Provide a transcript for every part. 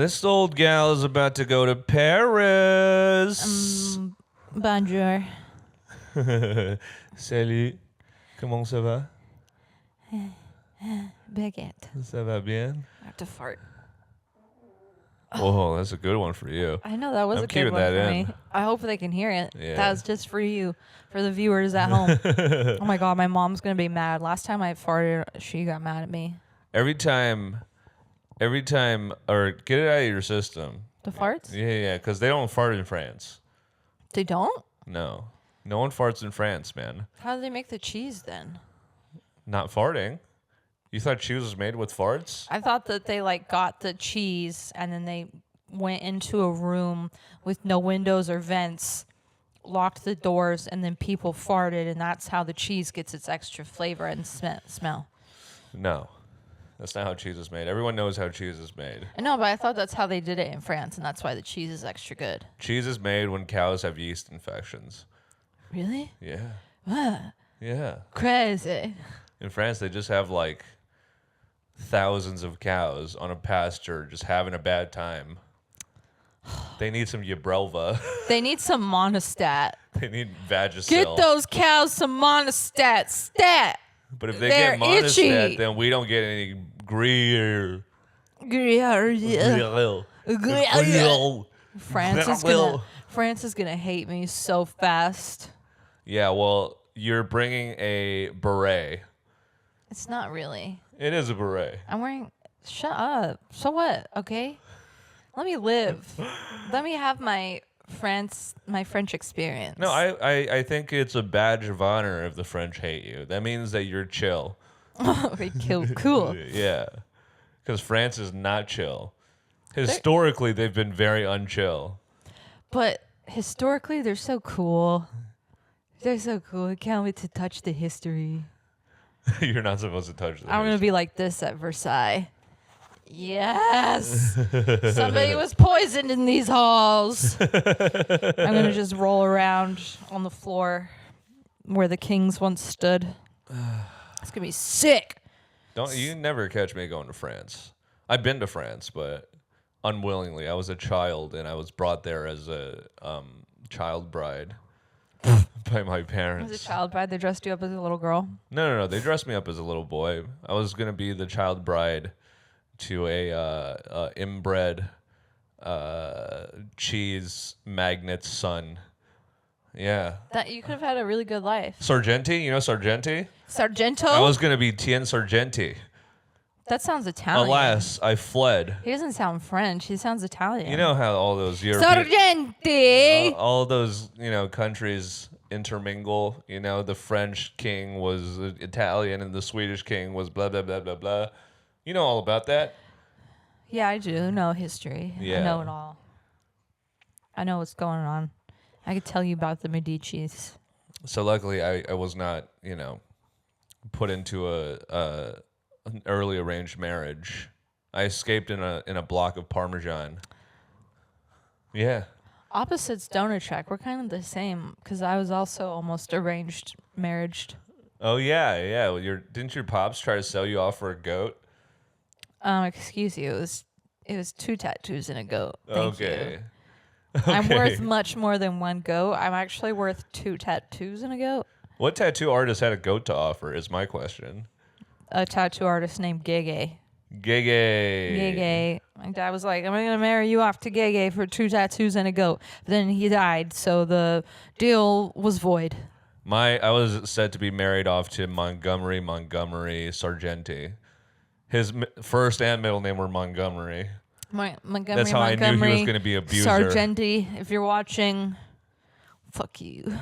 This old gal is about to go to Paris. Bonjour. Salut. Comment ça va? Baguette. Ça va bien? I have to fart. Oh, that's a good one for you. I know that was I'm a good keeping one that for in. me. I hope they can hear it. Yeah. That was just for you, for the viewers at home. Oh my god, my mom's gonna be mad. Last time I farted, she got mad at me. Every time, or get it out of your system. The farts? Yeah, because they don't fart in France. They don't? No one farts in France, man. How do they make the cheese then? Not farting. You thought cheese was made with farts? I thought that they got the cheese and then they went into a room with no windows or vents, locked the doors, and then people farted, and that's how the cheese gets its extra flavor and smell. No. That's not how cheese is made. Everyone knows how cheese is made. I know, but I thought that's how they did it in France, and that's why the cheese is extra good. Cheese is made when cows have yeast infections. Really? Yeah. What? Yeah. Crazy. In France, they just have thousands of cows on a pasture just having a bad time. They need some Yabrelva. They need some Monostat. They need Vagisil. Get those cows some Monostat. Stat. But if they They're get Monostat, itchy. then we don't get any Gruyere. France is gonna hate me so fast. Yeah, well, you're bringing a beret. It's not really. It is a beret. I'm wearing. Shut up. So what? Okay. Let me live. Let me have my French experience. No, I think it's a badge of honor if the French hate you. That means that you're chill. Okay, cool. Yeah, because France is not chill. Historically, they've been very unchill. But historically, they're so cool. They're so cool. I can't wait to touch the history. You're not supposed to touch them. I'm going to be like this at Versailles. Yes! Somebody was poisoned in these halls. I'm going to just roll around on the floor where the kings once stood. It's going to be sick. Don't you never catch me going to France. I've been to France, but unwillingly. I was a child, and I was brought there as a child bride by my parents. As a child bride, they dressed you up as a little girl? No. They dressed me up as a little boy. I was going to be the child bride to a inbred cheese magnate's son. Yeah. That you could have had a really good life. Sargenti? You know Sargenti? Sargento? I was going to be Tian Sargenti. That sounds Italian. Alas, I fled. He doesn't sound French. He sounds Italian. You know how all those European... Sargenti! all those, countries intermingle. The French king was Italian and the Swedish king was blah, blah, blah, blah, blah. You know all about that? Yeah, I do know history. Yeah. I know it all. I know what's going on. I could tell you about the Medicis. So luckily, I was not, put into an early arranged marriage. I escaped in a block of Parmesan. Yeah. Opposites don't attract. We're kind of the same because I was also almost arranged marriaged. Oh yeah. Well, didn't your pops try to sell you off for a goat? Excuse you. It was 2 tattoos and a goat. Thank Okay. you. I'm worth much more than 1 goat. I'm actually worth 2 tattoos and a goat. What tattoo artist had a goat to offer is my question. A tattoo artist named Gege. Gege. Gege. My dad was like, I'm going to marry you off to Gege for 2 tattoos and a goat. But then he died, so the deal was void. I was said to be married off to Montgomery Sargenti. His first and middle name were Montgomery. Montgomery. That's how I knew he was going to be abuser. Sargenti, if you're watching, fuck you.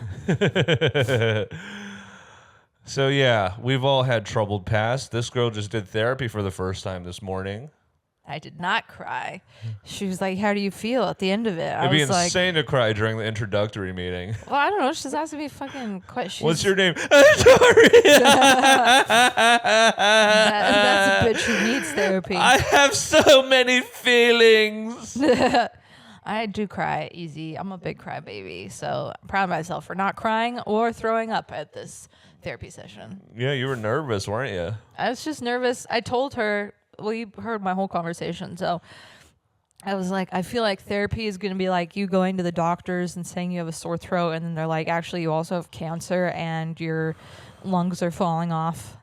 So yeah, we've all had troubled past. This girl just did therapy for the first time this morning. I did not cry. She was like, how do you feel at the end of it? It'd be insane to cry during the introductory meeting. Well, I don't know. She's asking me fucking questions. What's your name? Sorry. That's a bitch who needs therapy. I have so many feelings. I do cry easy. I'm a big crybaby, so I'm proud of myself for not crying or throwing up at this therapy session. Yeah, you were nervous, weren't you? I was just nervous. I told her, well, you heard my whole conversation, so I was like, I feel like therapy is going to be like you going to the doctors and saying you have a sore throat, and then they're like, actually, you also have cancer and your lungs are falling off.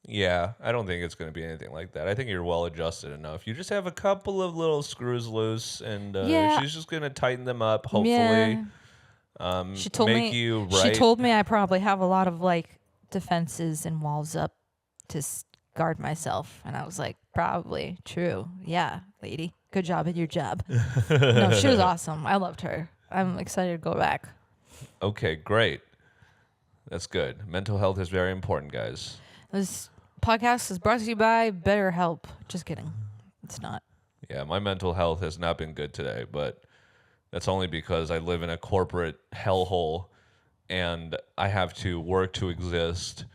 Yeah, I don't think it's going to be anything like that. I think you're well adjusted enough. You just have a couple of little screws loose, and Yeah. she's just going to tighten them up, hopefully. Yeah. She told make me. you right. She told me I probably have a lot of like defenses and walls up to guard myself, and I was like, probably true. Yeah, lady, good job at your job. No, she was awesome. I loved her. I'm excited to go back. Okay, great. That's good. Mental health is very important, guys. This podcast is brought to you by BetterHelp. Just kidding. It's not. Yeah, my mental health has not been good today, but that's only because I live in a corporate hellhole and I have to work to exist,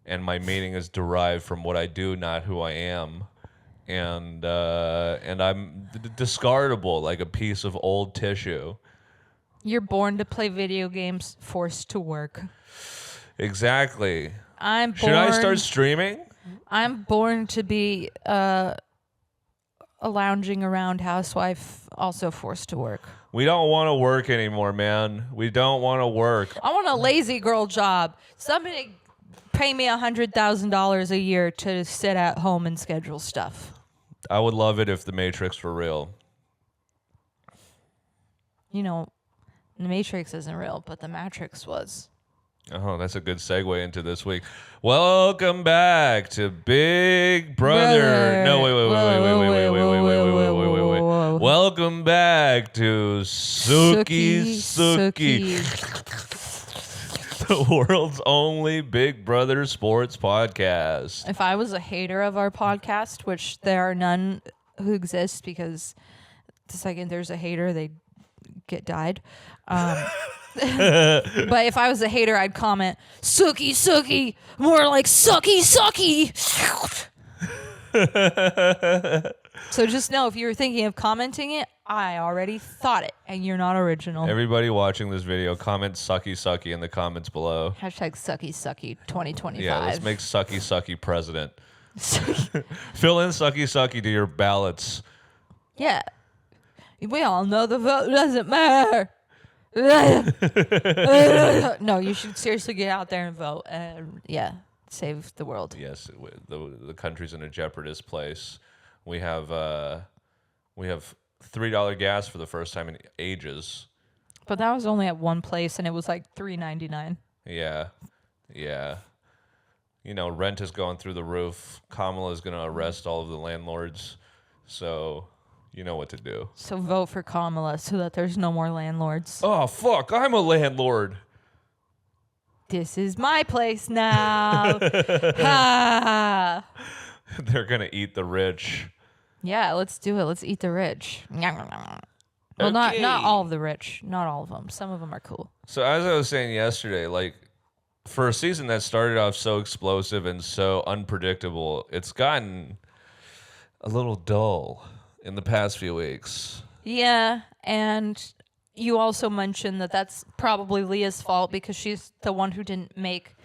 and my meaning is derived from what I do, not who I am. And I'm discardable like a piece of old tissue. You're born to play video games, forced to work. Exactly. Should I start streaming? I'm born to be a lounging around housewife, also forced to work. We don't want to work anymore, man. We don't want to work. I want a lazy girl job. Somebody pay me $100,000 a year to sit at home and schedule stuff. I would love it if the Matrix were real. You know, the Matrix isn't real, but the Matrix was. Oh, that's a good segue into this week. Welcome back to Big Brother. No, wait. Welcome back to Sooki Sooki, the world's only Big Brother sports podcast. If I was a hater of our podcast, which there are none who exist because the second there's a hater, they get died. But if I was a hater, I'd comment, Sooki Sooki, more like Sucky Sucky. So just know, if you were thinking of commenting it, I already thought it, and you're not original. Everybody watching this video, comment Sucky Sucky in the comments below. Hashtag Sucky Sucky 2025. Yeah, let's make Sucky Sucky president. Fill in Sucky Sucky to your ballots. Yeah. We all know the vote doesn't matter. No, you should seriously get out there and vote, and save the world. Yes, the country's in a jeopardous place. We have $3 gas for the first time in ages. But that was only at one place, and it was like $3.99. Yeah. You know, rent is going through the roof. Kamala is going to arrest all of the landlords, so you know what to do. So vote for Kamala so that there's no more landlords. Oh, fuck, I'm a landlord. This is my place now. Ha! They're going to eat the rich. Yeah, let's do it. Let's eat the rich. Well, Okay. not all of the rich. Not all of them. Some of them are cool. So as I was saying yesterday, like, for a season that started off so explosive and so unpredictable, it's gotten a little dull in the past few weeks. Yeah, and you also mentioned that that's probably Leah's fault because she's the one who didn't make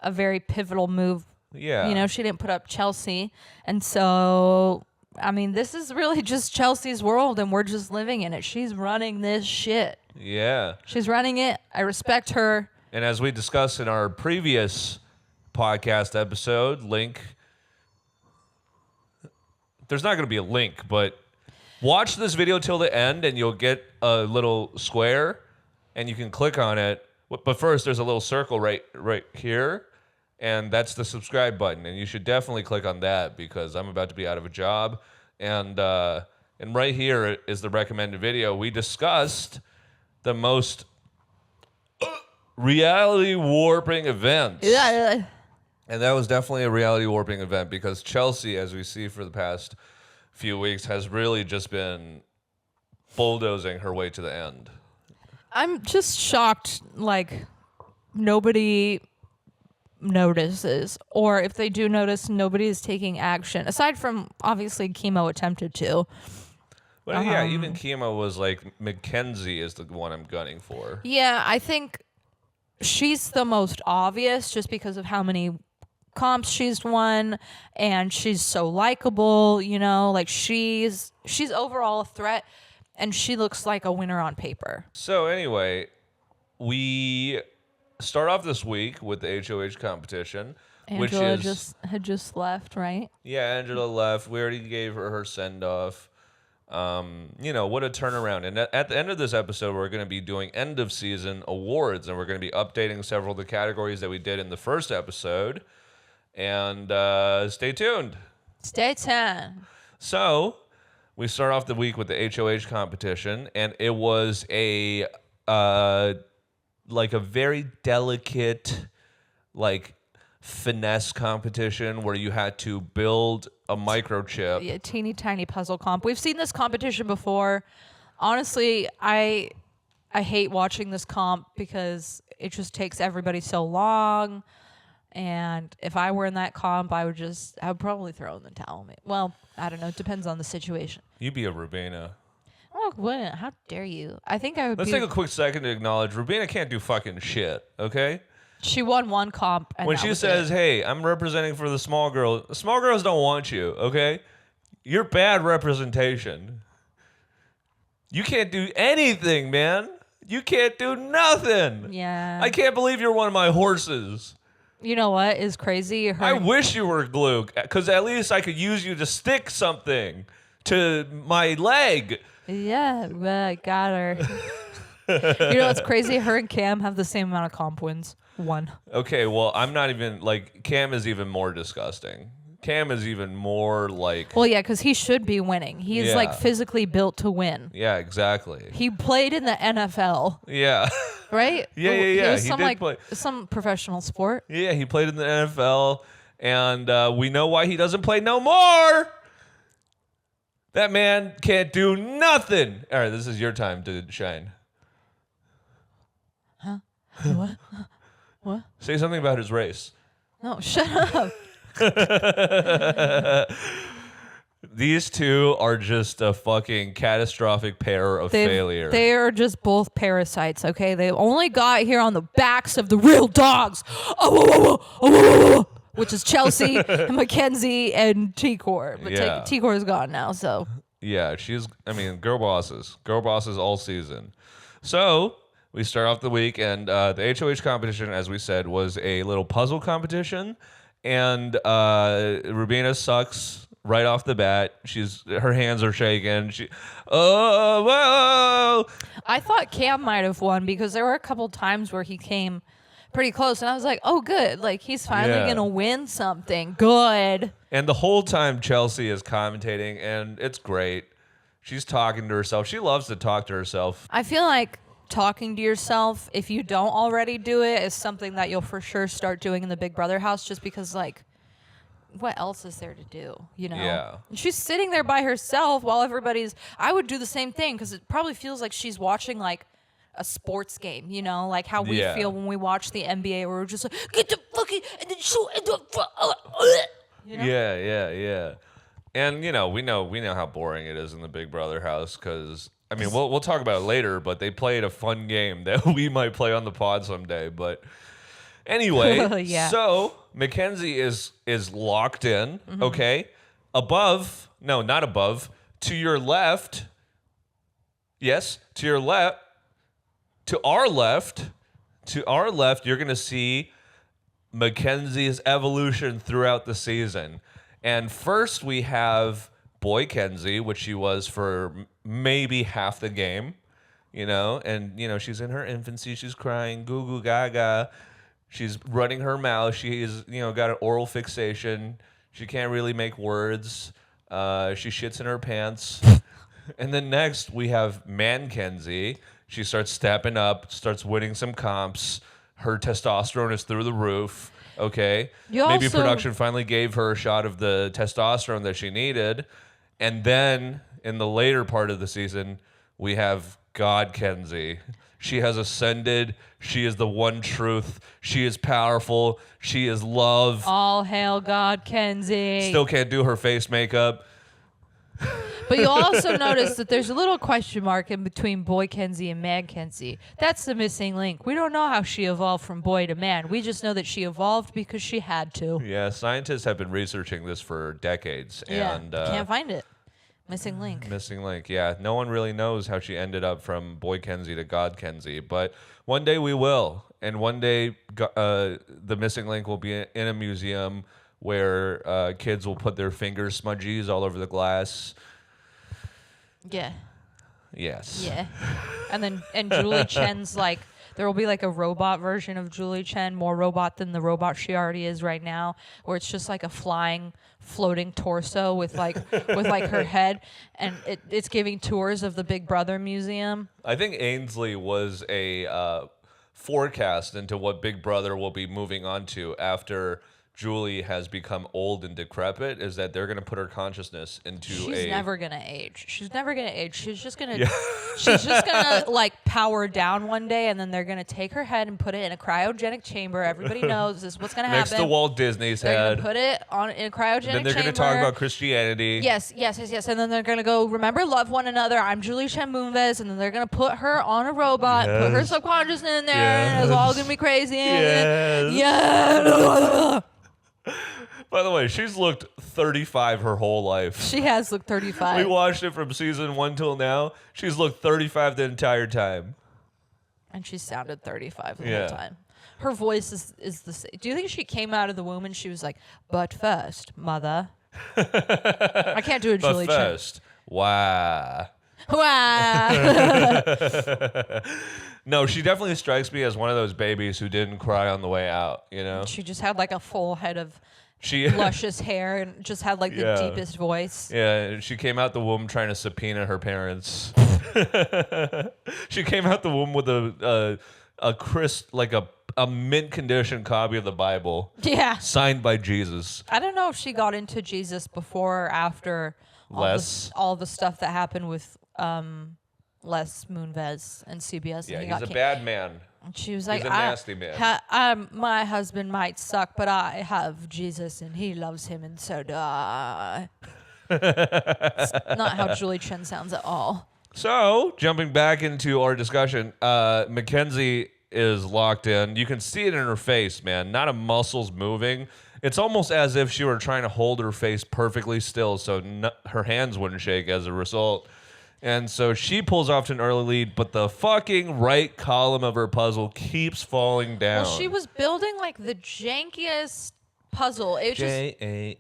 a very pivotal move. Yeah. You know, she didn't put up Chelsie. And so, I mean, this is really just Chelsea's world, and we're just living in it. She's running this shit. Yeah. She's running it. I respect her. And as we discussed in our previous podcast episode, there's not going to be a link, but watch this video till the end and you'll get a little square and you can click on it. But first, there's a little circle right here, and that's the subscribe button. And you should definitely click on that because I'm about to be out of a job. And right here is the recommended video. We discussed the most reality warping events. Yeah. And that was definitely a reality warping event because Chelsie, as we see for the past few weeks, has really just been bulldozing her way to the end. I'm just shocked, like, nobody notices. Or if they do notice, nobody is taking action. Aside from, obviously, Chemo attempted to. Well, yeah, even Chemo was like, Mackenzie is the one I'm gunning for. Yeah, I think she's the most obvious just because of how many comps she's won, and she's so likable, you know, like she's overall a threat, and she looks like a winner on paper. So anyway, we start off this week with the HOH competition, Angela which is had just left, right? yeah, Angela left. We already gave her send off. You know, what a turnaround. And at the end of this episode, we're going to be doing end of season awards, and we're going to be updating several of the categories that we did in the first episode. And stay tuned. Stay tuned. So we start off the week with the HOH competition, and it was a like a very delicate, like finesse competition where you had to build a microchip. Yeah, teeny tiny puzzle comp. We've seen this competition before. Honestly, I hate watching this comp because it just takes everybody so long. And if I were in that comp, I would probably throw in the towel. Well, I don't know. It depends on the situation. You'd be a Rubina. Oh, what? How dare you? I think I would. Let's take a quick second to acknowledge Rubina can't do fucking shit, okay? She won one comp. And when she says, hey, I'm representing for the small girl, small girls don't want you, okay? You're bad representation. You can't do anything, man. You can't do nothing. Yeah. I can't believe you're one of my horses. You know what is crazy? I wish you were glue, because at least I could use you to stick something to my leg. Yeah, but I got her. You know what's crazy? Her and Cam have the same amount of comp wins. One. Okay, well, I'm not even, like, Cam is even more disgusting. Cam is even more, like... Well, yeah, because he should be winning. He's, like, physically built to win. Yeah, exactly. He played in the NFL. Yeah. Right? Yeah. He did play. Some professional sport. Yeah, he played in the NFL, and we know why he doesn't play no more. That man can't do nothing. All right, this is your time to shine. Huh? What? What? Say something about his race. No, shut up. These two are just a fucking catastrophic pair of failure. They are just both parasites, okay? They only got here on the backs of the real dogs. Which is Chelsie and Mackenzie and T-Core. But T-Core is gone now, so. Yeah, girl bosses. Girl bosses all season. So... we start off the week, and the HOH competition, as we said, was a little puzzle competition, and Rubina sucks right off the bat. Her hands are shaking. Whoa! I thought Cam might have won because there were a couple times where he came pretty close, and I was like, oh, good. Like, he's finally going to win something. Good. And the whole time, Chelsie is commentating, and it's great. She's talking to herself. She loves to talk to herself. I feel like talking to yourself, if you don't already do it, is something that you'll for sure start doing in the Big Brother house, just because, like, what else is there to do, you know? Yeah. And she's sitting there by herself while I would do the same thing, because it probably feels like she's watching, like, a sports game, you know? Like how we feel when we watch the NBA, where we're just like, get the fucking, and then shoot, and you know? Yeah. And, you know, we know how boring it is in the Big Brother house, because... I mean, we'll talk about it later, but they played a fun game that we might play on the pod someday. But anyway, So Mackenzie is locked in, okay? Not above, to your left, yes, to your left, to our left, you're going to see Mackenzie's evolution throughout the season. And first we have... Boy Kenzie, which she was for maybe half the game, you know, and, you know, she's in her infancy. She's crying, goo goo gaga. She's running her mouth. She's, you know, got an oral fixation. She can't really make words. She shits in her pants. And then next we have Man Kenzie. She starts stepping up, starts winning some comps. Her testosterone is through the roof. Okay. Maybe production finally gave her a shot of the testosterone that she needed. And then, in the later part of the season, we have God Kenzie. She has ascended. She is the one truth. She is powerful. She is love. All hail God Kenzie. Still can't do her face makeup. But you'll also notice that there's a little question mark in between boy Kenzie and man Kenzie. That's the missing link. We don't know how she evolved from boy to man. We just know that she evolved because she had to. Yeah, scientists have been researching this for decades. Yeah, And can't find it. Missing link. Missing link, yeah. No one really knows how she ended up from boy Kenzie to God Kenzie, but one day we will. And one day the missing link will be in a museum where kids will put their finger smudgies all over the glass. Yeah. Yes. Yeah. And Julie Chen's like, there will be like a robot version of Julie Chen, more robot than the robot she already is right now, where it's just like a floating torso with like her head, and it's giving tours of the Big Brother Museum. I think Ainsley was a forecast into what Big Brother will be moving on to after Julie has become old and decrepit, is that they're going to put her consciousness into She's never going to age. She's never going to age. She's just going to like power down one day, and then they're going to take her head and put it in a cryogenic chamber. Everybody knows this is what's going to happen. Next to Walt Disney's they're head. They're going to put it on in a cryogenic chamber. Then they're going to talk about Christianity. Yes. And then they're going to go, remember, love one another. I'm Julie Chen Moonves. And then they're going to put her on a robot, put her subconscious in there, and it's all going to be crazy. Yeah. By the way, she's looked 35 her whole life. She has looked 35. We watched it from season 1 till now. She's looked 35 the entire time. And she sounded 35 the whole time. Her voice is the same. Do you think she came out of the womb and she was like, but first, mother? I can't do a Julie Chen. But first, wow. Wow. No, she definitely strikes me as one of those babies who didn't cry on the way out, you know? She just had like a full head of luscious hair and just had like the deepest voice. Yeah, she came out the womb trying to subpoena her parents. She came out the womb with a crisp, like a mint condition copy of the Bible. Yeah. Signed by Jesus. I don't know if she got into Jesus before or after all the stuff that happened with Les Moonves and CBS. Yeah, he's a bad man. And she was like, he's a nasty man. My husband might suck, but I have Jesus and he loves him, and so do I. It's not how Julie Chen sounds at all. So, jumping back into our discussion, Mackenzie is locked in. You can see it in her face, man. Not a muscle's moving. It's almost as if she were trying to hold her face perfectly still so her hands wouldn't shake as a result. And so she pulls off to an early lead, but the fucking right column of her puzzle keeps falling down. Well, she was building like the jankiest puzzle. It was J-A-N-K-I.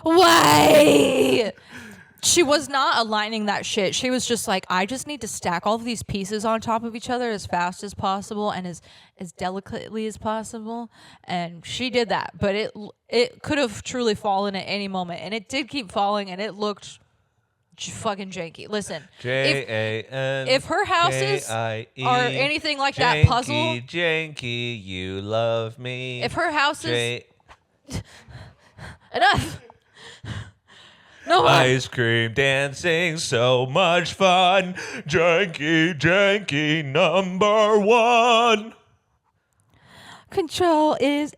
Why? She was not aligning that shit. She was just like, I just need to stack all of these pieces on top of each other as fast as possible and as delicately as possible. And she did that. But it could have truly fallen at any moment. And it did keep falling, and it looked fucking janky. Listen, if her houses are anything like that puzzle. Janky, you love me. If her houses... Enough. No more. Ice cream dancing, so much fun. Janky, janky, number one. Control is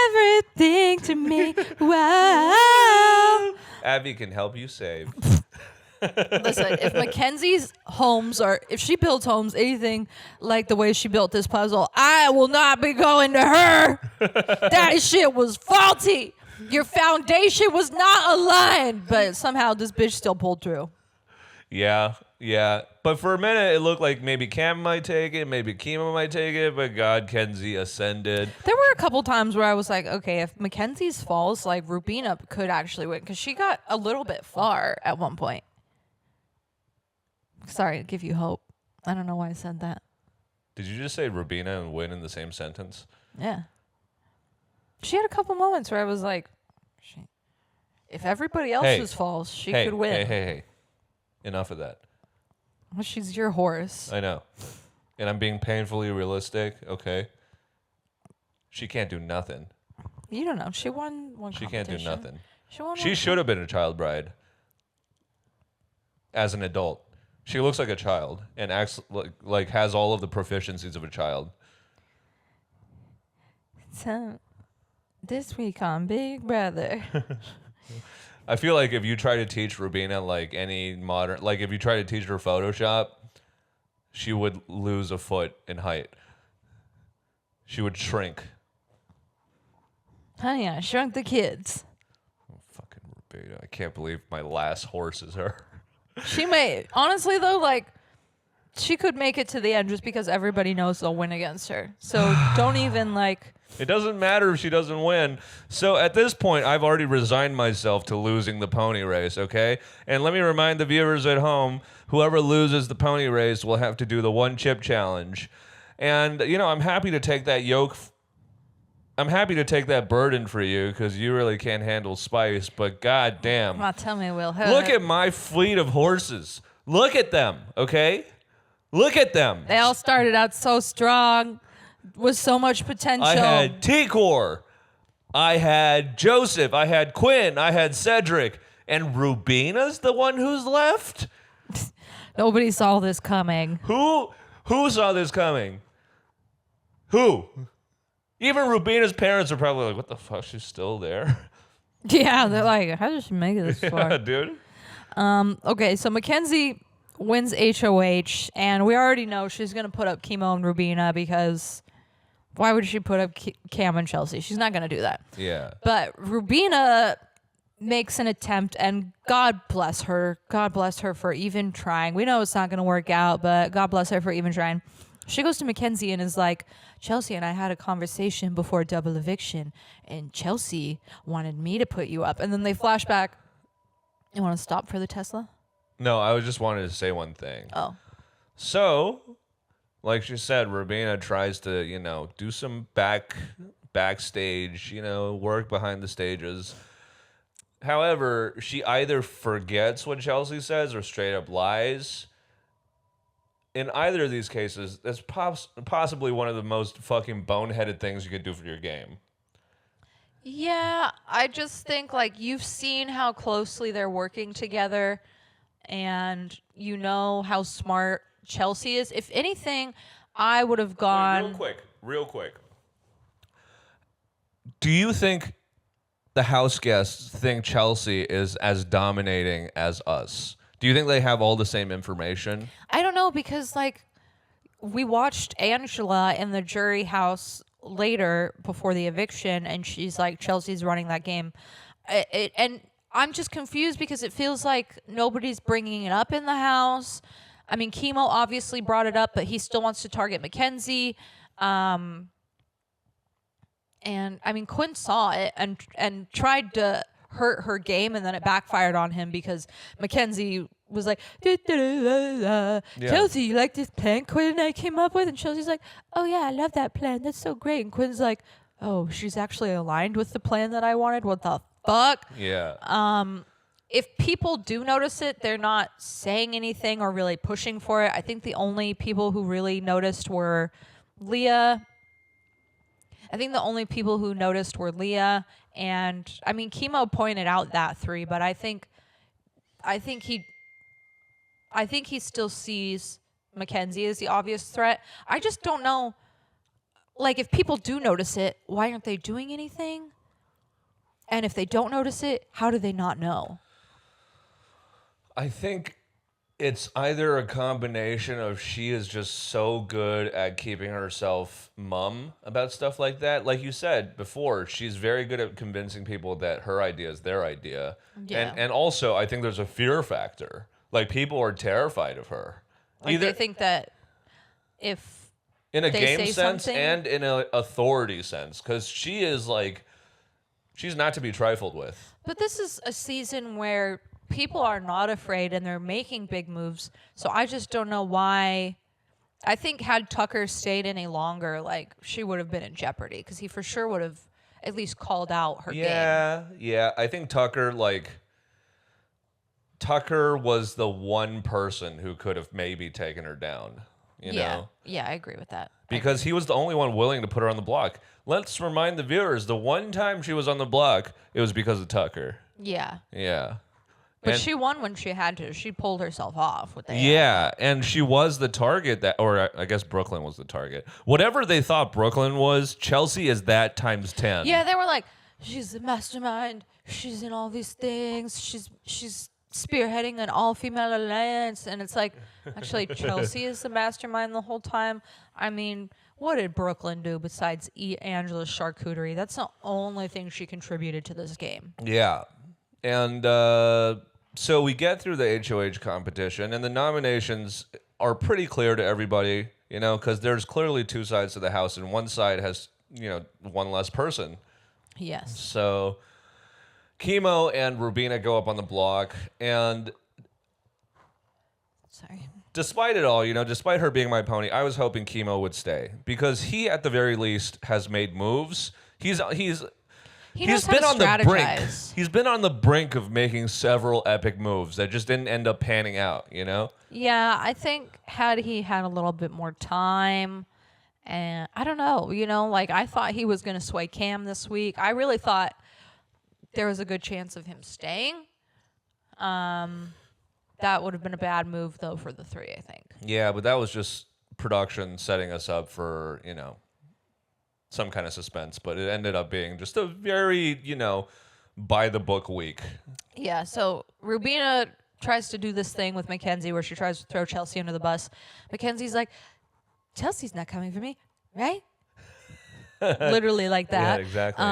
everything to me. Wow. Abby can help you save. Listen, if Mackenzie's homes if she builds homes anything like the way she built this puzzle, I will not be going to her. That shit was faulty. Your foundation was not aligned, but somehow this bitch still pulled through. Yeah. But for a minute, it looked like maybe Cam might take it, maybe Kima might take it, but God, Kenzie ascended. There were a couple times where I was like, okay, if Mackenzie's falls, like Rubina could actually win, because she got a little bit far at one point. Sorry to give you hope. I don't know why I said that. Did you just say Rubina and win in the same sentence? Yeah. She had a couple moments where I was like, if everybody else's falls, she could win. Hey. Enough of that. Well, she's your horse. I know. And I'm being painfully realistic, okay? She can't do nothing. You don't know. She won one She competition. can't do nothing. She should have been a child bride as an adult. She looks like a child and acts like has all of the proficiencies of a child. So, this week on Big Brother. I feel like if you try to teach Rubina like any modern, like if you try to teach her Photoshop, she would lose a foot in height. She would shrink. Honey, I shrunk the kids. Oh, fucking Rubina. I can't believe my last horse is her. She may, honestly though, like, she could make it to the end just because everybody knows they'll win against her. So don't even like. It doesn't matter if she doesn't win. So at this point, I've already resigned myself to losing the pony race, okay? And let me remind the viewers at home, whoever loses the pony race will have to do the one chip challenge. And, you know, I'm happy to take that I'm happy to take that burden for you because you really can't handle spice, but goddamn. Come on, tell me, Will. Look at my fleet of horses. Look at them, okay? Look at them. They all started out so strong, with so much potential. I had T-Core. I had Joseph. I had Quinn. I had Cedric. And Rubina's the one who's left? Nobody saw this coming. Who saw this coming? Who? Even Rubina's parents are probably like, what the fuck? She's still there? Yeah, they're like, how did she make it this far? Yeah, dude. Okay, so Mackenzie wins HOH, and we already know she's going to put up Chemo and Rubina because why would she put up Cam and Chelsie? She's not going to do that. Yeah. But Rubina makes an attempt, and God bless her. God bless her for even trying. We know it's not going to work out, but God bless her for even trying. She goes to Mackenzie and is like, Chelsie and I had a conversation before double eviction, and Chelsie wanted me to put you up. And then they flash back. You want to stop for the Tesla? No, I just wanted to say one thing. Oh. So, like she said, Rubina tries to, you know, do some backstage, you know, work behind the stages. However, she either forgets what Chelsie says or straight up lies. In either of these cases, that's possibly one of the most fucking boneheaded things you could do for your game. Yeah, I just think, like, you've seen how closely they're working together, and you know how smart Chelsie is. If anything, I would have gone... Real quick. Do you think the house guests think Chelsie is as dominating as us? Do you think they have all the same information? I don't know, because, like, we watched Angela in the jury house later before the eviction, and she's like, Chelsea's running that game. And I'm just confused because it feels like nobody's bringing it up in the house. I mean, Chemo obviously brought it up, but he still wants to target Mackenzie. And, I mean, Quinn saw it and tried to hurt her game, and then it backfired on him because Mackenzie was like, Chelsie, you like this plan Quinn and I came up with? And Chelsea's like, oh yeah, I love that plan. That's so great. And Quinn's like, oh, she's actually aligned with the plan that I wanted? What the fuck? Yeah. If people do notice it, they're not saying anything or really pushing for it. I think the only people who really noticed were Leah. I think the only people who noticed were Leah, and I mean, Chemo pointed out that 3, but I think he still sees Mackenzie as the obvious threat. I just don't know, like, if people do notice it, why aren't they doing anything? And if they don't notice it, how do they not know? I think it's either a combination of she is just so good at keeping herself mum about stuff like that. Like you said before, she's very good at convincing people that her idea is their idea. Yeah. And also, I think there's a fear factor. Like, people are terrified of her. Like, they think that if in a they game say sense something, and in an authority sense, because she is like, she's not to be trifled with. But this is a season where people are not afraid and they're making big moves. So I just don't know why. I think had Tucker stayed any longer, like, she would have been in jeopardy because he for sure would have at least called out her game. Yeah. I think Tucker was the one person who could have maybe taken her down, you know? Yeah, I agree with that. Because he was the only one willing to put her on the block. Let's remind the viewers, the one time she was on the block, it was because of Tucker. Yeah. Yeah. But she won when she had to. She pulled herself off with that. Yeah, and she was the target or I guess Brooklyn was the target. Whatever they thought Brooklyn was, Chelsie is that times 10. Yeah, they were like, she's the mastermind. She's in all these things. She's spearheading an all-female alliance, and it's like, actually, Chelsie is the mastermind the whole time. I mean, what did Brooklyn do besides eat Angela's charcuterie? That's the only thing she contributed to this game. Yeah. And so we get through the HOH competition, and the nominations are pretty clear to everybody, you know, because there's clearly two sides to the house, and one side has, you know, one less person. Yes. So Chemo and Rubina go up on the block, and Sorry. despite it all, you know, despite her being my pony, I was hoping Chemo would stay because he, at the very least, has made moves. He's knows been how on to the brink. strategize. He's been on the brink of making several epic moves that just didn't end up panning out, you know? Yeah, I think had he had a little bit more time, and I don't know, you know, like I thought he was going to sway Cam this week. I really thought there was a good chance of him staying. That would have been a bad move, though, for the three, I think. Yeah, but that was just production setting us up for, you know, some kind of suspense. But it ended up being just a very, you know, by-the-book week. Yeah, so Rubina tries to do this thing with Mackenzie where she tries to throw Chelsie under the bus. Mackenzie's like, Chelsea's not coming for me, right? Literally like that. Yeah, exactly.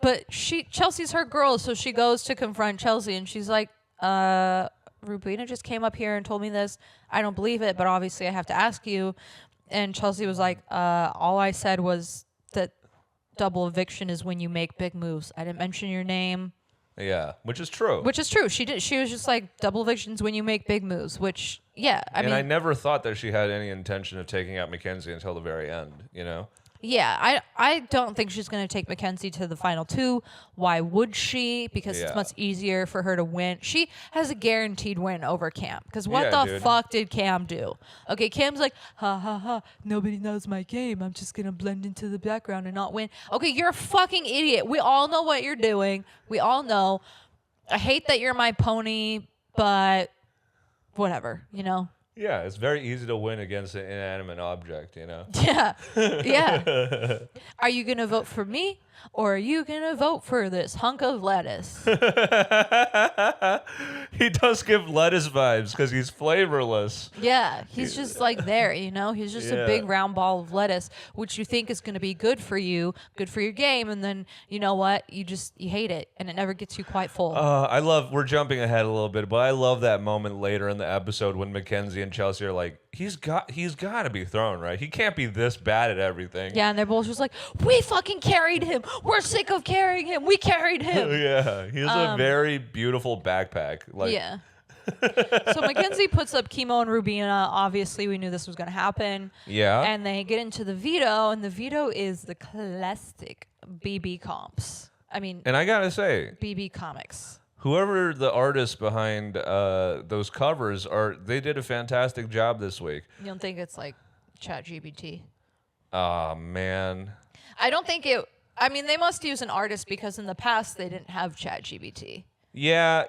But Chelsea's her girl, so she goes to confront Chelsie, and she's like, Rubina just came up here and told me this. I don't believe it, but obviously I have to ask you. And Chelsie was like, all I said was that double eviction is when you make big moves. I didn't mention your name. Yeah, which is true. Which is true. She did. She was just like, double evictions when you make big moves, which, yeah. I never thought that she had any intention of taking out Mackenzie until the very end, you know? Yeah, I don't think she's going to take Mackenzie to the final two. Why would she? Because it's much easier for her to win. She has a guaranteed win over Cam. Because what the fuck did Cam do? Okay, Cam's like, ha ha ha, nobody knows my game. I'm just going to blend into the background and not win. Okay, you're a fucking idiot. We all know what you're doing. We all know. I hate that you're my pony, but whatever, you know? Yeah, it's very easy to win against an inanimate object, you know? Yeah. Yeah. Are you going to vote for me or are you going to vote for this hunk of lettuce? He does give lettuce vibes because he's flavorless. Yeah. He's just like there, you know? He's just a big round ball of lettuce, which you think is going to be good for you, good for your game. And then, you know what? You hate it and it never gets you quite full. We're jumping ahead a little bit, but I love that moment later in the episode when Mackenzie and Chelsie are like, he's got to be thrown, right? He can't be this bad at everything. Yeah, and they're both just like, we fucking carried him. We're sick of carrying him. We carried him. Yeah, he has a very beautiful backpack. Like, yeah. So Mackenzie puts up Chemo and Rubina. Obviously, we knew this was going to happen. Yeah. And they get into the veto, and the veto is the classic BB comps. I mean, and I got to say, BB comics. Whoever the artists behind those covers are, they did a fantastic job this week. You don't think it's like ChatGPT? Oh, man. I don't think it... I mean, they must use an artist because in the past they didn't have ChatGPT. Yeah,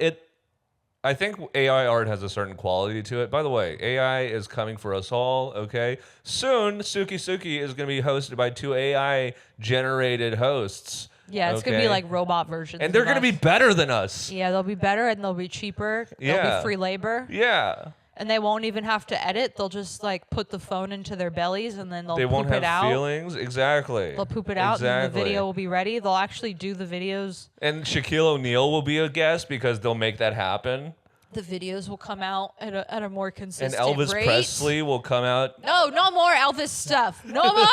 I think AI art has a certain quality to it. By the way, AI is coming for us all, okay? Soon, Sooki Sooki is going to be hosted by two AI-generated hosts. Yeah, it's going to be like robot versions. And they're going to be better than us. Yeah, they'll be better and they'll be cheaper. They'll be free labor. Yeah. And they won't even have to edit. They'll just like put the phone into their bellies and then they won't poop it out. They won't have feelings. Exactly. They'll poop it out and the video will be ready. They'll actually do the videos. And Shaquille O'Neal will be a guest because they'll make that happen. The videos will come out at a more consistent rate. And Elvis Presley will come out. No more Elvis stuff. No more.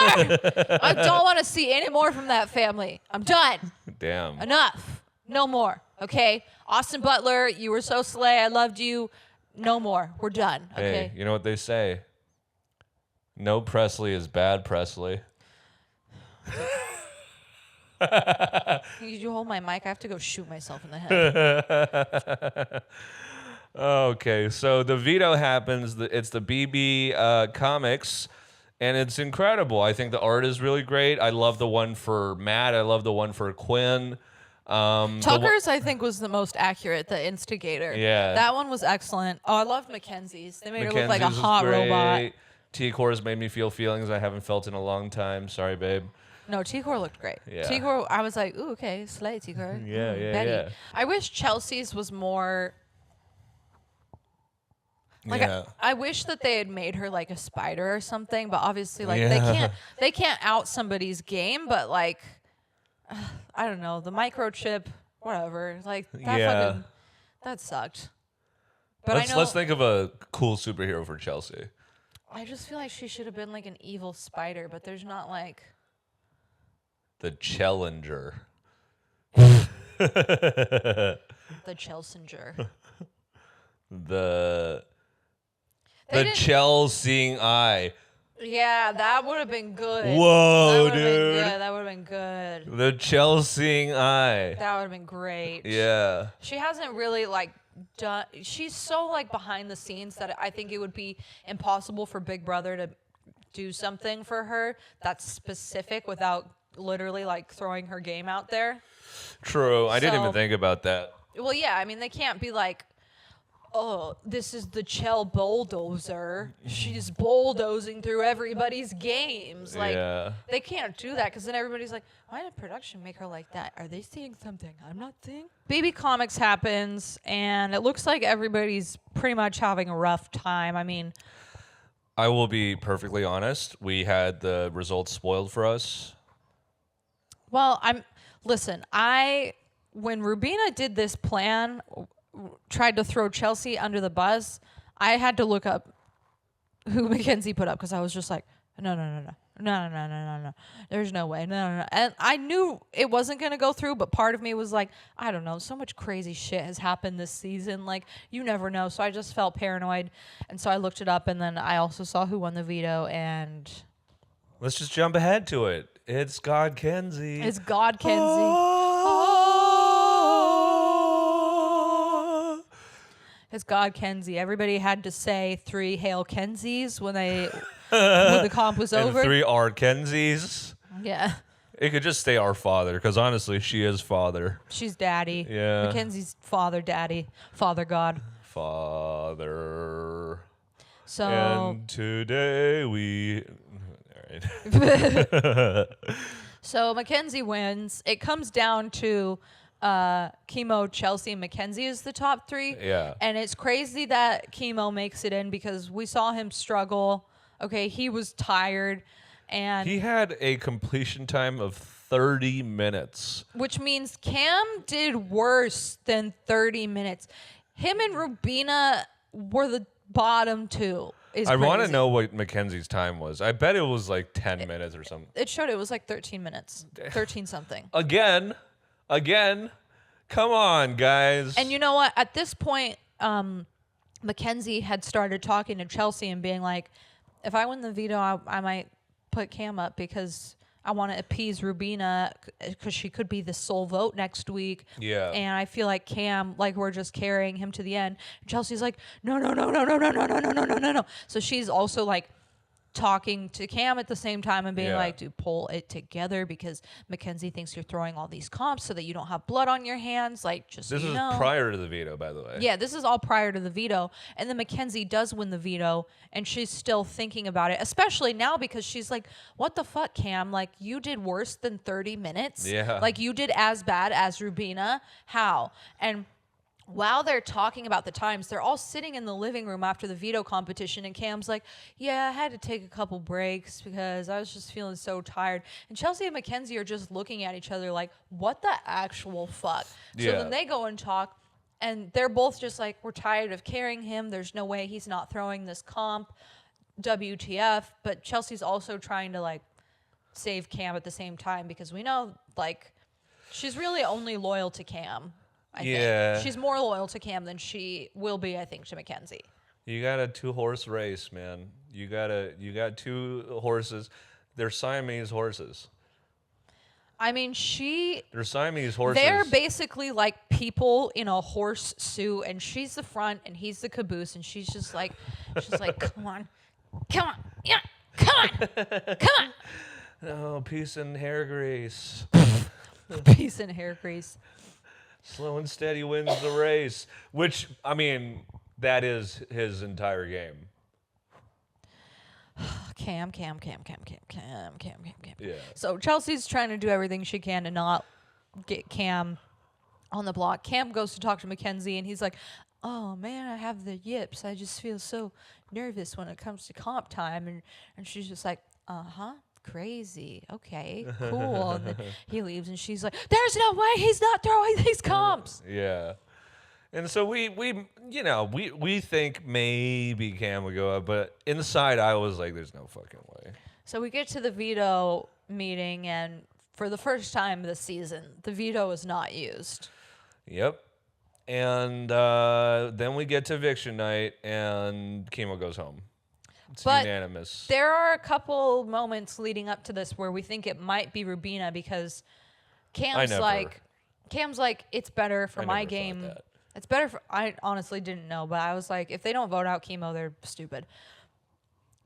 I don't want to see any more from that family. I'm done. Damn. Enough. No more. Okay? Austin Butler, you were so slay. I loved you. No more. We're done. Okay? Hey, you know what they say? No Presley is bad Presley. You hold my mic. I have to go shoot myself in the head. Okay, so the veto happens. It's the BB comics, and it's incredible. I think the art is really great. I love the one for Matt. I love the one for Quinn. Tucker's, I think, was the most accurate, the instigator. Yeah. That one was excellent. Oh, I loved Mackenzie's. They made her look like a hot robot. T-Core's made me feel feelings I haven't felt in a long time. Sorry, babe. No, Tigor looked great. Yeah. Tigor, I was like, ooh, okay, slay, Tigor. Yeah, yeah, Betty. yeah. I wish Chelsea's was more. Like Yeah. I wish that they had made her like a spider or something, but obviously like Yeah. they can't out somebody's game, but like I don't know, the microchip, whatever. Like that Yeah. fucking that sucked. But Let's I know let's think of a cool superhero for Chelsea. I just feel like she should have been like an evil spider, but there's not like The Challenger. the Chelsinger. The They the didn't- Chelsea eye. Yeah, that would have been good. Whoa, that dude. Been good. That would have been good. The Chelsea eye. That would have been great. Yeah. She hasn't really like done. She's so like behind the scenes that I think it would be impossible for Big Brother to do something for her that's specific without literally like throwing her game out there. True. I didn't So- even think about that. Well, yeah, I mean they can't be like, oh, this is the Chell bulldozer. She's bulldozing through everybody's games. Like Yeah. they can't do that because then everybody's like, why did production make her like that? Are they seeing something I'm not seeing? Baby Comics happens, and it looks like everybody's pretty much having a rough time. I mean, I will be perfectly honest. We had the results spoiled for us. well, when Rubina did this plan, tried to throw Chelsie under the bus, I had to look up who Mackenzie put up because I was just like, no. There's no way. No. And I knew it wasn't going to go through, but part of me was like, I don't know. So much crazy shit has happened this season. Like, you never know. So I just felt paranoid. And so I looked it up, and then I also saw who won the veto, and Let's just jump ahead to it. It's God Kenzie. it's God Kenzie. Oh. It's God Kenzie. Everybody had to say 3 Hail Kenzies when the comp was And over. 3 R Kenzies. Yeah. It could just stay our father, because honestly, she is father. She's daddy. Yeah. Mackenzie's father, daddy, father God. Father. So And today we. All right. so Mackenzie wins. It comes down to Chemo, Chelsie, and Mackenzie is the top 3. Yeah. And it's crazy that Chemo makes it in because we saw him struggle. Okay, he was tired, and He had a completion time of 30 minutes. which means Cam did worse than 30 minutes. Him and Rubina were the bottom 2. I want to know what Mackenzie's time was. I bet it was like 10 minutes or something. It showed it was like 13 minutes, 13 something. Again. Come on, guys. And you know what? At this point, Mackenzie had started talking to Chelsie and being like, if I win the veto, I might put Cam up because I want to appease Rubina because she could be the sole vote next week. Yeah. And I feel like Cam, like we're just carrying him to the end. And Chelsea's like, no. So she's also like talking to Cam at the same time and being Yeah. like, dude, pull it together because Mackenzie thinks you're throwing all these comps so that you don't have blood on your hands. Like, just This so you is know. prior to the veto, by the way. Yeah, this is all prior to the veto. And then Mackenzie does win the veto, and she's still thinking about it, especially now because she's like, what the fuck, Cam? Like, you did worse than 30 minutes? Yeah. Like, you did as bad as Rubina? How? And while they're talking about the times, they're all sitting in the living room after the veto competition, and Cam's like, yeah, I had to take a couple breaks because I was just feeling so tired. And Chelsie and Mackenzie are just looking at each other like, what the actual fuck? So Yeah. then they go and talk, and they're both just like, we're tired of carrying him. There's no way he's not throwing this comp. WTF. But Chelsea's also trying to like save Cam at the same time because we know like she's really only loyal to Cam. I Yeah. think. She's more loyal to Cam than she will be, I think, to Mackenzie. You got a 2-horse race, man. You got 2 horses. They're Siamese horses. I mean, They're Siamese horses. they're basically like people in a horse suit, and she's the front and he's the caboose, and she's like, come on, yeah, come on. Oh, peace and hair grease. Peace and hair grease. Slow and steady wins the race. Which, I mean, that is his entire game. Cam. Yeah. So Chelsea's trying to do everything she can to not get Cam on the block. Cam goes to talk to Mackenzie, and he's like, "Oh man, I have the yips. I just feel so nervous when it comes to comp time." And she's just like, crazy. Okay, cool. And then he leaves, and she's like, "There's no way he's not throwing these comps." Yeah. And so we think maybe Cam would go up, but inside I was like, there's no fucking way. So we get to the veto meeting, and for the first time this season, the veto is not used. Yep. And then we get to eviction night, and Chemo goes home. It's unanimous. There are a couple moments leading up to this where we think it might be Rubina, because Cam's like, it's better for my game. It's better for, I honestly didn't know, but I was like, if they don't vote out Chemo, they're stupid.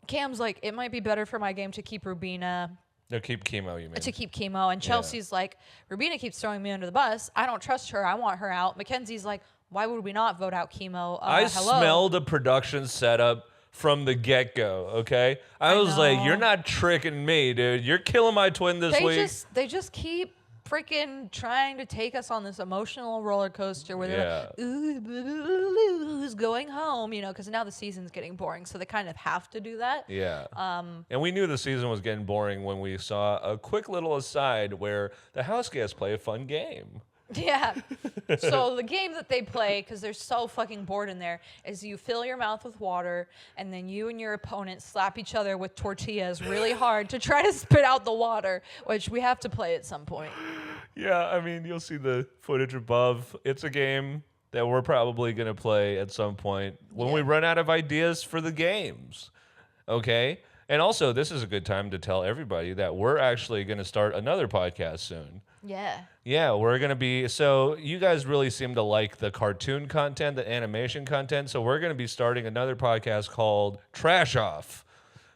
Cam's like, it might be better for my game to keep Rubina. No, keep Chemo, you mean. To keep Chemo. And Chelsea's like, Rubina keeps throwing me under the bus. I don't trust her. I want her out. Mackenzie's like, why would we not vote out Chemo? I smelled a production setup from the get-go, okay? I was like, you're not tricking me, dude. You're killing my twin this week. They just keep freaking trying to take us on this emotional roller coaster where they're like, ooh, who's going home, because now the season's getting boring, so they kind of have to do that. Yeah. And we knew the season was getting boring when we saw a quick little aside where the house guests play a fun game. Yeah. So the game that they play, because they're so fucking bored in there, is you fill your mouth with water, and then you and your opponent slap each other with tortillas really hard to try to spit out the water, which we have to play at some point. Yeah, I mean, you'll see the footage above. It's a game that we're probably going to play at some point when we run out of ideas for the games. Okay? And also, this is a good time to tell everybody that we're actually going to start another podcast soon. Yeah. Yeah, we're going to be... So you guys really seem to like the cartoon content, the animation content. So we're going to be starting another podcast called Trash Off,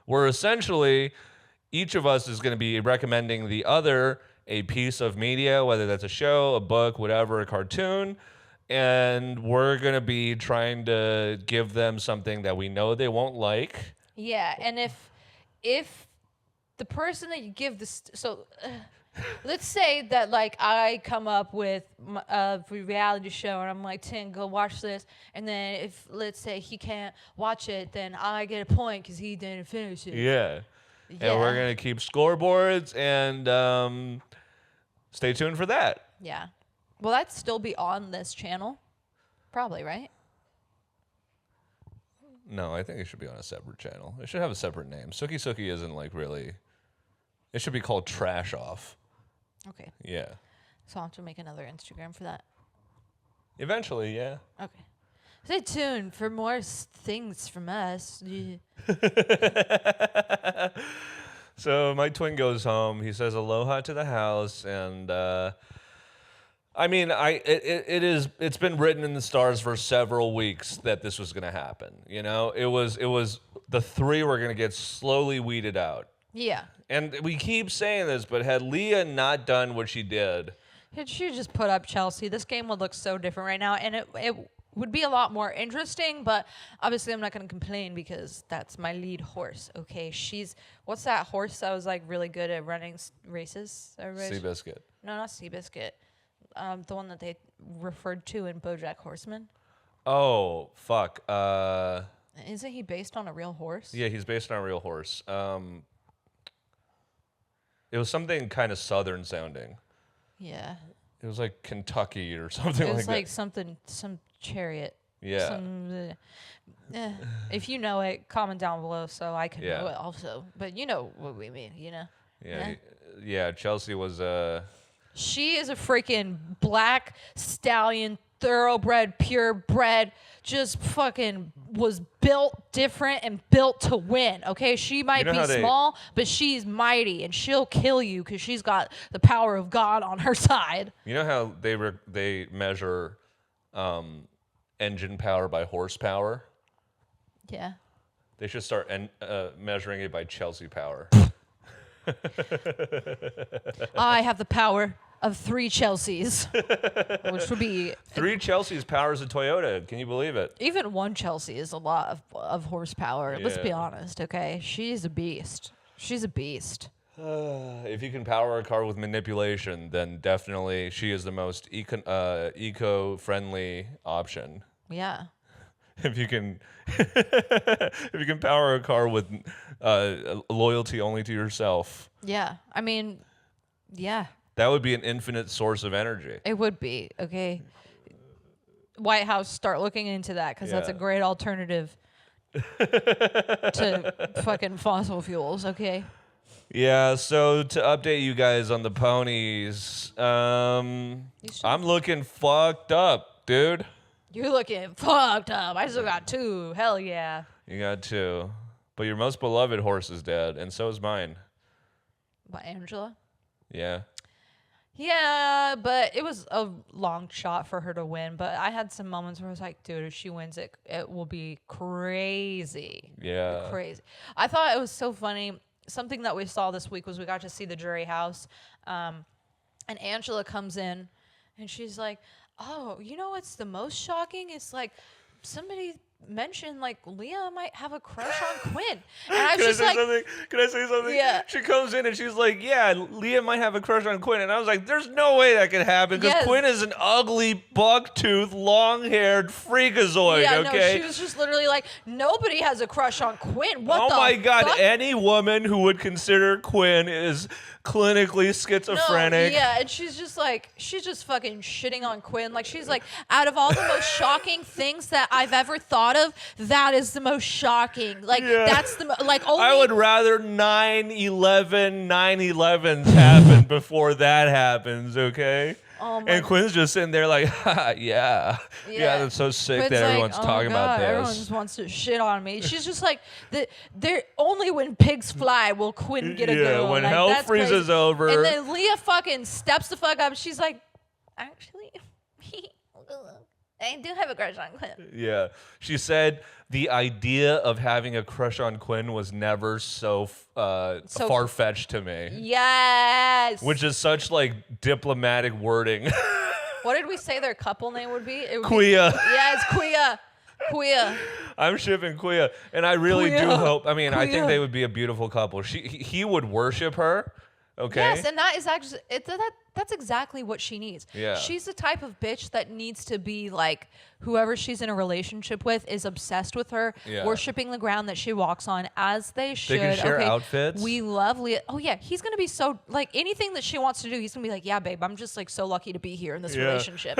where essentially each of us is going to be recommending the other a piece of media, whether that's a show, a book, whatever, a cartoon. And we're going to be trying to give them something that we know they won't like. Yeah, and if the person that you give this... let's say that, like, I come up with a reality show, and I'm like, Tian, go watch this. And then if, let's say, he can't watch it, then I get a point because he didn't finish it. Yeah. And we're going to keep scoreboards, and stay tuned for that. Yeah. Will that still be on this channel? Probably, right? No, I think it should be on a separate channel. It should have a separate name. Sooki Sooki isn't, like, really... It should be called Trash Off. Okay. Yeah. So I'll have to make another Instagram for that. Eventually, yeah. Okay. Stay tuned for more things from us. Yeah. So my twin goes home. He says aloha to the house, and I mean, it's been written in the stars for several weeks that this was going to happen. It was the three were going to get slowly weeded out. Yeah. And we keep saying this, but had Leah not done what she did, she just put up Chelsie, this game would look so different right now, and it would be a lot more interesting, but obviously I'm not going to complain because that's my lead horse, okay? What's that horse that was, like, really good at running races? Seabiscuit. No, not Seabiscuit. The one that they referred to in BoJack Horseman. Oh, fuck. Isn't he based on a real horse? Yeah, he's based on a real horse. It was something kind of southern sounding. Yeah. It was like Kentucky or something like that. It was like some chariot. Yeah. If you know it, comment down below so I can know it also. But you know what we mean, Yeah. Yeah, Chelsie was... She is a freaking black stallion, thoroughbred, purebred, just fucking was built different and built to win, okay? She might be small, but she's mighty, and she'll kill you because she's got the power of God on her side. You know how they measure engine power by horsepower? Yeah. They should start measuring it by Chelsie power. I have the power of 3 Chelseas, which would be 3 Chelsea's powers a Toyota. Can you believe it? even 1 Chelsea is a lot of horsepower. Let's be Yeah. honest, okay? She's a beast. She's a beast. If you can power a car with manipulation, then definitely she is the most eco-friendly option. Yeah. If you can, if you can power a car with loyalty only to yourself, Yeah. I mean, yeah, that would be an infinite source of energy. it would be, okay? White House, start looking into that because that's a Yeah. great alternative to fucking fossil fuels, okay? Yeah. So to update you guys on the ponies, I'm looking fucked up, dude. You're looking fucked up. I still got 2. Hell yeah. You got 2, but your most beloved horse is dead, and so is mine. What, Angela? Yeah. Yeah, but it was a long shot for her to win. But I had some moments where I was like, dude, if she wins it, it will be crazy. Yeah. Crazy. I thought it was so funny. Something that we saw this week was we got to see the jury house. And Angela comes in and she's like, oh, you know what's the most shocking? It's like somebody mentioned like Leah might have a crush on Quinn. And I was just like, Can I say something? Yeah. She comes in and she's like, yeah, Leah might have a crush on Quinn. And I was like, there's no way that could happen because Yes. Quinn is an ugly, buck-toothed, long-haired freakazoid, yeah, okay? no, she was just literally like, nobody has a crush on Quinn. What Oh the my God, fuck? any woman who would consider Quinn is clinically No, schizophrenic. yeah, and she's just fucking shitting on Quinn. Like, she's like, out of all the most shocking things that I've ever thought of, that is the most shocking. Like, Yeah. that's the, like, only. I would rather 9/11s happen before that happens, okay? Oh my And Quinn's just sitting there like, ha, yeah. Yeah, that's so sick Quinn's that like, everyone's "Oh talking God, about this. Everyone just wants to shit on me. She's just like, they're only when pigs fly will Quinn get a Yeah, girl. when Like, hell that's freezes crazy. over. And then Leah fucking steps the fuck up. She's like, actually, I do have a crush on Quinn. Yeah. She said the idea of having a crush on Quinn was never so far-fetched to me. Yes. Which is such like diplomatic wording. What did we say their couple name would be? It would Quia. Be, yeah, it's Quia. Quia. I'm shipping Quia, and I really do Quia. hope. I mean, I think Quia. they would be a beautiful couple. He would worship her. Okay. Yes, and that is actually that's exactly what she needs. Yeah. She's the type of bitch that needs to be like whoever she's in a relationship with is obsessed with her, Yeah. worshiping the ground that she walks on, as they should. can share okay, outfits. We love Leah. Oh yeah, he's gonna be so like anything that she wants to do. He's gonna be like, yeah, babe, I'm just like so lucky to be here in this Yeah. relationship.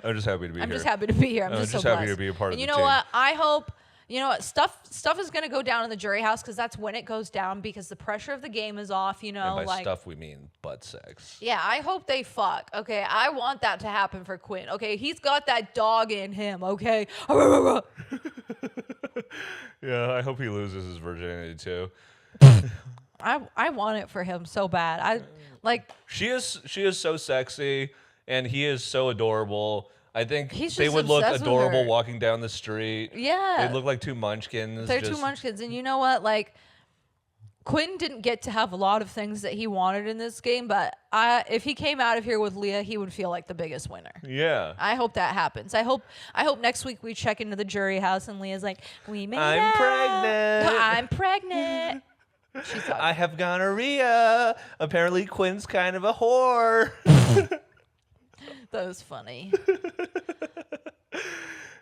I'm just happy to be I'm here. just happy to be here. I'm I'm just just so happy blessed. to be a part And of you the know team. what? I hope. You know what? Stuff is gonna go down in the jury house because that's when it goes down because the pressure of the game is off. You know, And by like stuff we mean butt sex. yeah. I hope they fuck. Okay, I want that to happen for Quinn. Okay, he's got that dog in him. Okay. Yeah, I hope he loses his virginity too. I want it for him so bad. I like. She is so sexy, and he is so adorable. I think He's they just would look obsessed with adorable her. walking down the street. Yeah. They look like 2 munchkins. They're just, 2 munchkins, and you know what? Like, Quinn didn't get to have a lot of things that he wanted in this game, but if he came out of here with Leah, he would feel like the biggest winner. Yeah. I hope that happens. I hope next week we check into the jury house and Leah's like, we made I'm out. pregnant. I'm pregnant. She's I have gonorrhea. Apparently, Quinn's kind of a whore. that was funny.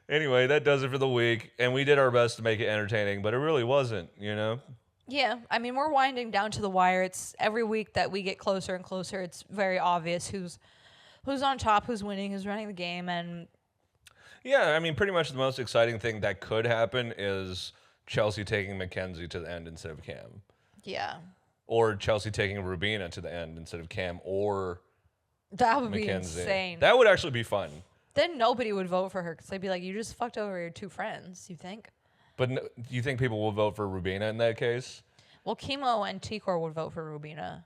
Anyway, that does it for the week, and we did our best to make it entertaining, but it really wasn't, you know? Yeah, I mean, we're winding down to the wire. It's every week that we get closer and closer. It's very obvious who's on top, who's winning, who's running the game, and Yeah, I mean, pretty much the most exciting thing that could happen is Chelsie taking Mackenzie to the end instead of Cam. yeah, Or Chelsie taking Rubina to the end instead of Cam or that would be Mackenzie. insane. That would actually be fun. Then nobody would vote for her because they'd be like, you just fucked over your 2 friends, you think? But do you think people will vote for Rubina in that case? Well, Chemo and T-Core would vote for Rubina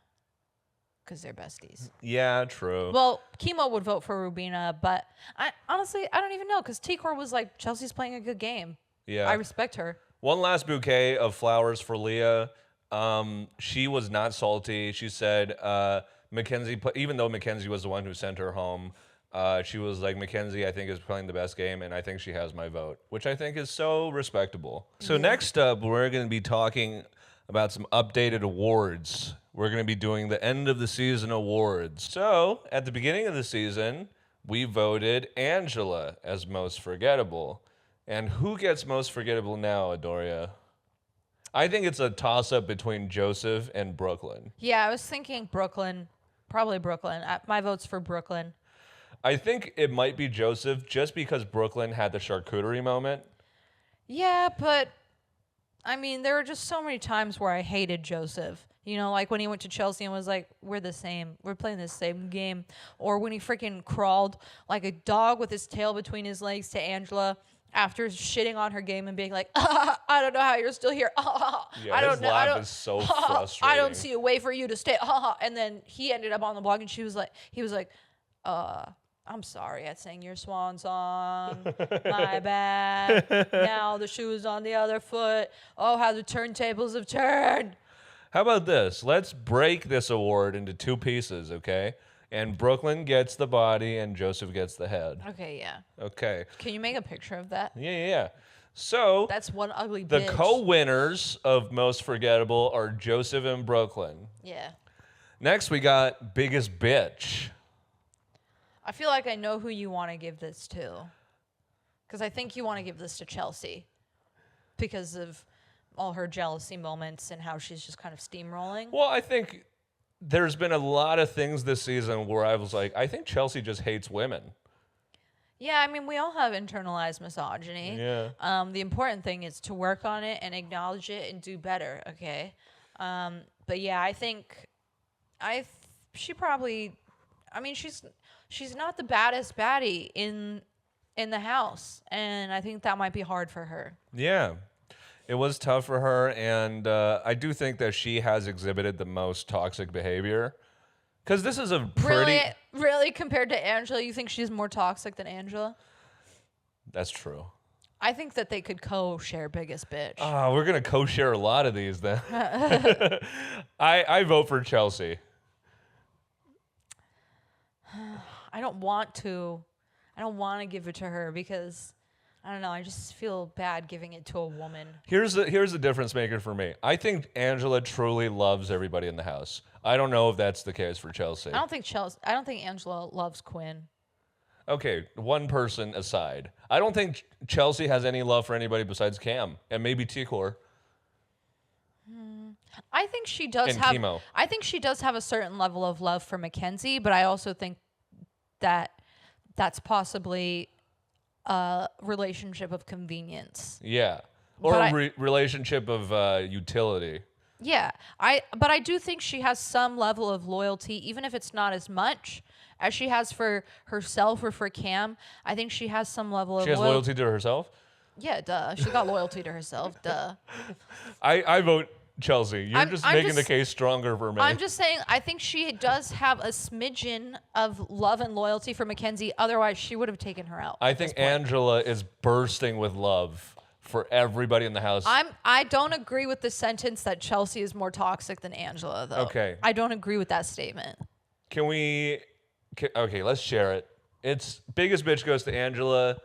because they're besties. Yeah, true. Well, Chemo would vote for Rubina, but I honestly, I don't even know because T-Core was like, Chelsea's playing a good game. Yeah. I respect her. One last bouquet of flowers for Leah. She was not salty. She said, Mackenzie, even though Mackenzie was the one who sent her home, she was like, Mackenzie, I think, is playing the best game, and I think she has my vote, which I think is so respectable. So next up, we're going to be talking about some updated awards. We're going to be doing the end of the season awards. So at the beginning of the season, we voted Angela as most forgettable. And who gets most forgettable now, Adoria? I think it's a toss-up between Joseph and Brooklyn. Yeah, I was thinking Brooklyn. Probably Brooklyn. My vote's for Brooklyn. I think it might be Joseph just because Brooklyn had the charcuterie moment. Yeah, but I mean, there were just so many times where I hated Joseph. You know, like when he went to Chelsie and was like, we're the same. We're playing the same game. Or when he freaking crawled like a dog with his tail between his legs to Angela after shitting on her game and being like, I don't know how you're still here. Yeah, I don't his know. laugh is so frustrating. I don't see a way for you to stay. And then he ended up on the blog and he was like, I'm sorry, I sang your swan song. My bad. Now the shoe's on the other foot. Oh, how the turntables have turned. How about this? Let's break this award into two pieces, okay? And Brooklyn gets the body and Joseph gets the head. Okay, yeah. Okay. Can you make a picture of that? Yeah. So That's one ugly the bitch. co-winners of Most Forgettable are Joseph and Brooklyn. Yeah. Next, we got Biggest Bitch. I feel like I know who you want to give this to. Because I think you want to give this to Chelsie. Because of all her jealousy moments and how she's just kind of steamrolling. Well, I think there's been a lot of things this season where I was like, I think Chelsie just hates women. Yeah, I mean, we all have internalized misogyny. Yeah. The important thing is to work on it and acknowledge it and do better, okay? But yeah, I think she probably, I mean, she's not the baddest baddie in the house, and I think that might be hard for her. Yeah. It was tough for her, and I do think that she has exhibited the most toxic behavior. Because this is a pretty... Really, compared to Angela, you think she's more toxic than Angela? That's true. I think that they could co-share Biggest Bitch. We're going to co-share a lot of these then. I vote for Chelsie. I don't want to give it to her because... I don't know. I just feel bad giving it to a woman. Here's the difference maker for me. I think Angela truly loves everybody in the house. I don't know if that's the case for Chelsie. I don't think Angela loves Quinn. Okay, one person aside. I don't think Chelsie has any love for anybody besides Cam and maybe T-Core. I think she does And have. Chemo. I think she does have a certain level of love for Mackenzie, but I also think that that's possibly a relationship of convenience. Yeah, or But a relationship of utility. Yeah, but I do think she has some level of loyalty, even if it's not as much as she has for herself or for Cam. I think she has some level of She has loyalty to herself? Yeah, duh. She got loyalty to herself, duh. I vote Chelsie. You're I'm making the just- case stronger for me. I'm just saying, I think she does have a smidgen of love and loyalty for Mackenzie. Otherwise, she would have taken her out. I think Angela is bursting with love for everybody in the house. I don't agree with the sentence that Chelsie is more toxic than Angela, though. Okay. I don't agree with that statement. Okay, let's share it. It's Biggest Bitch goes to Angela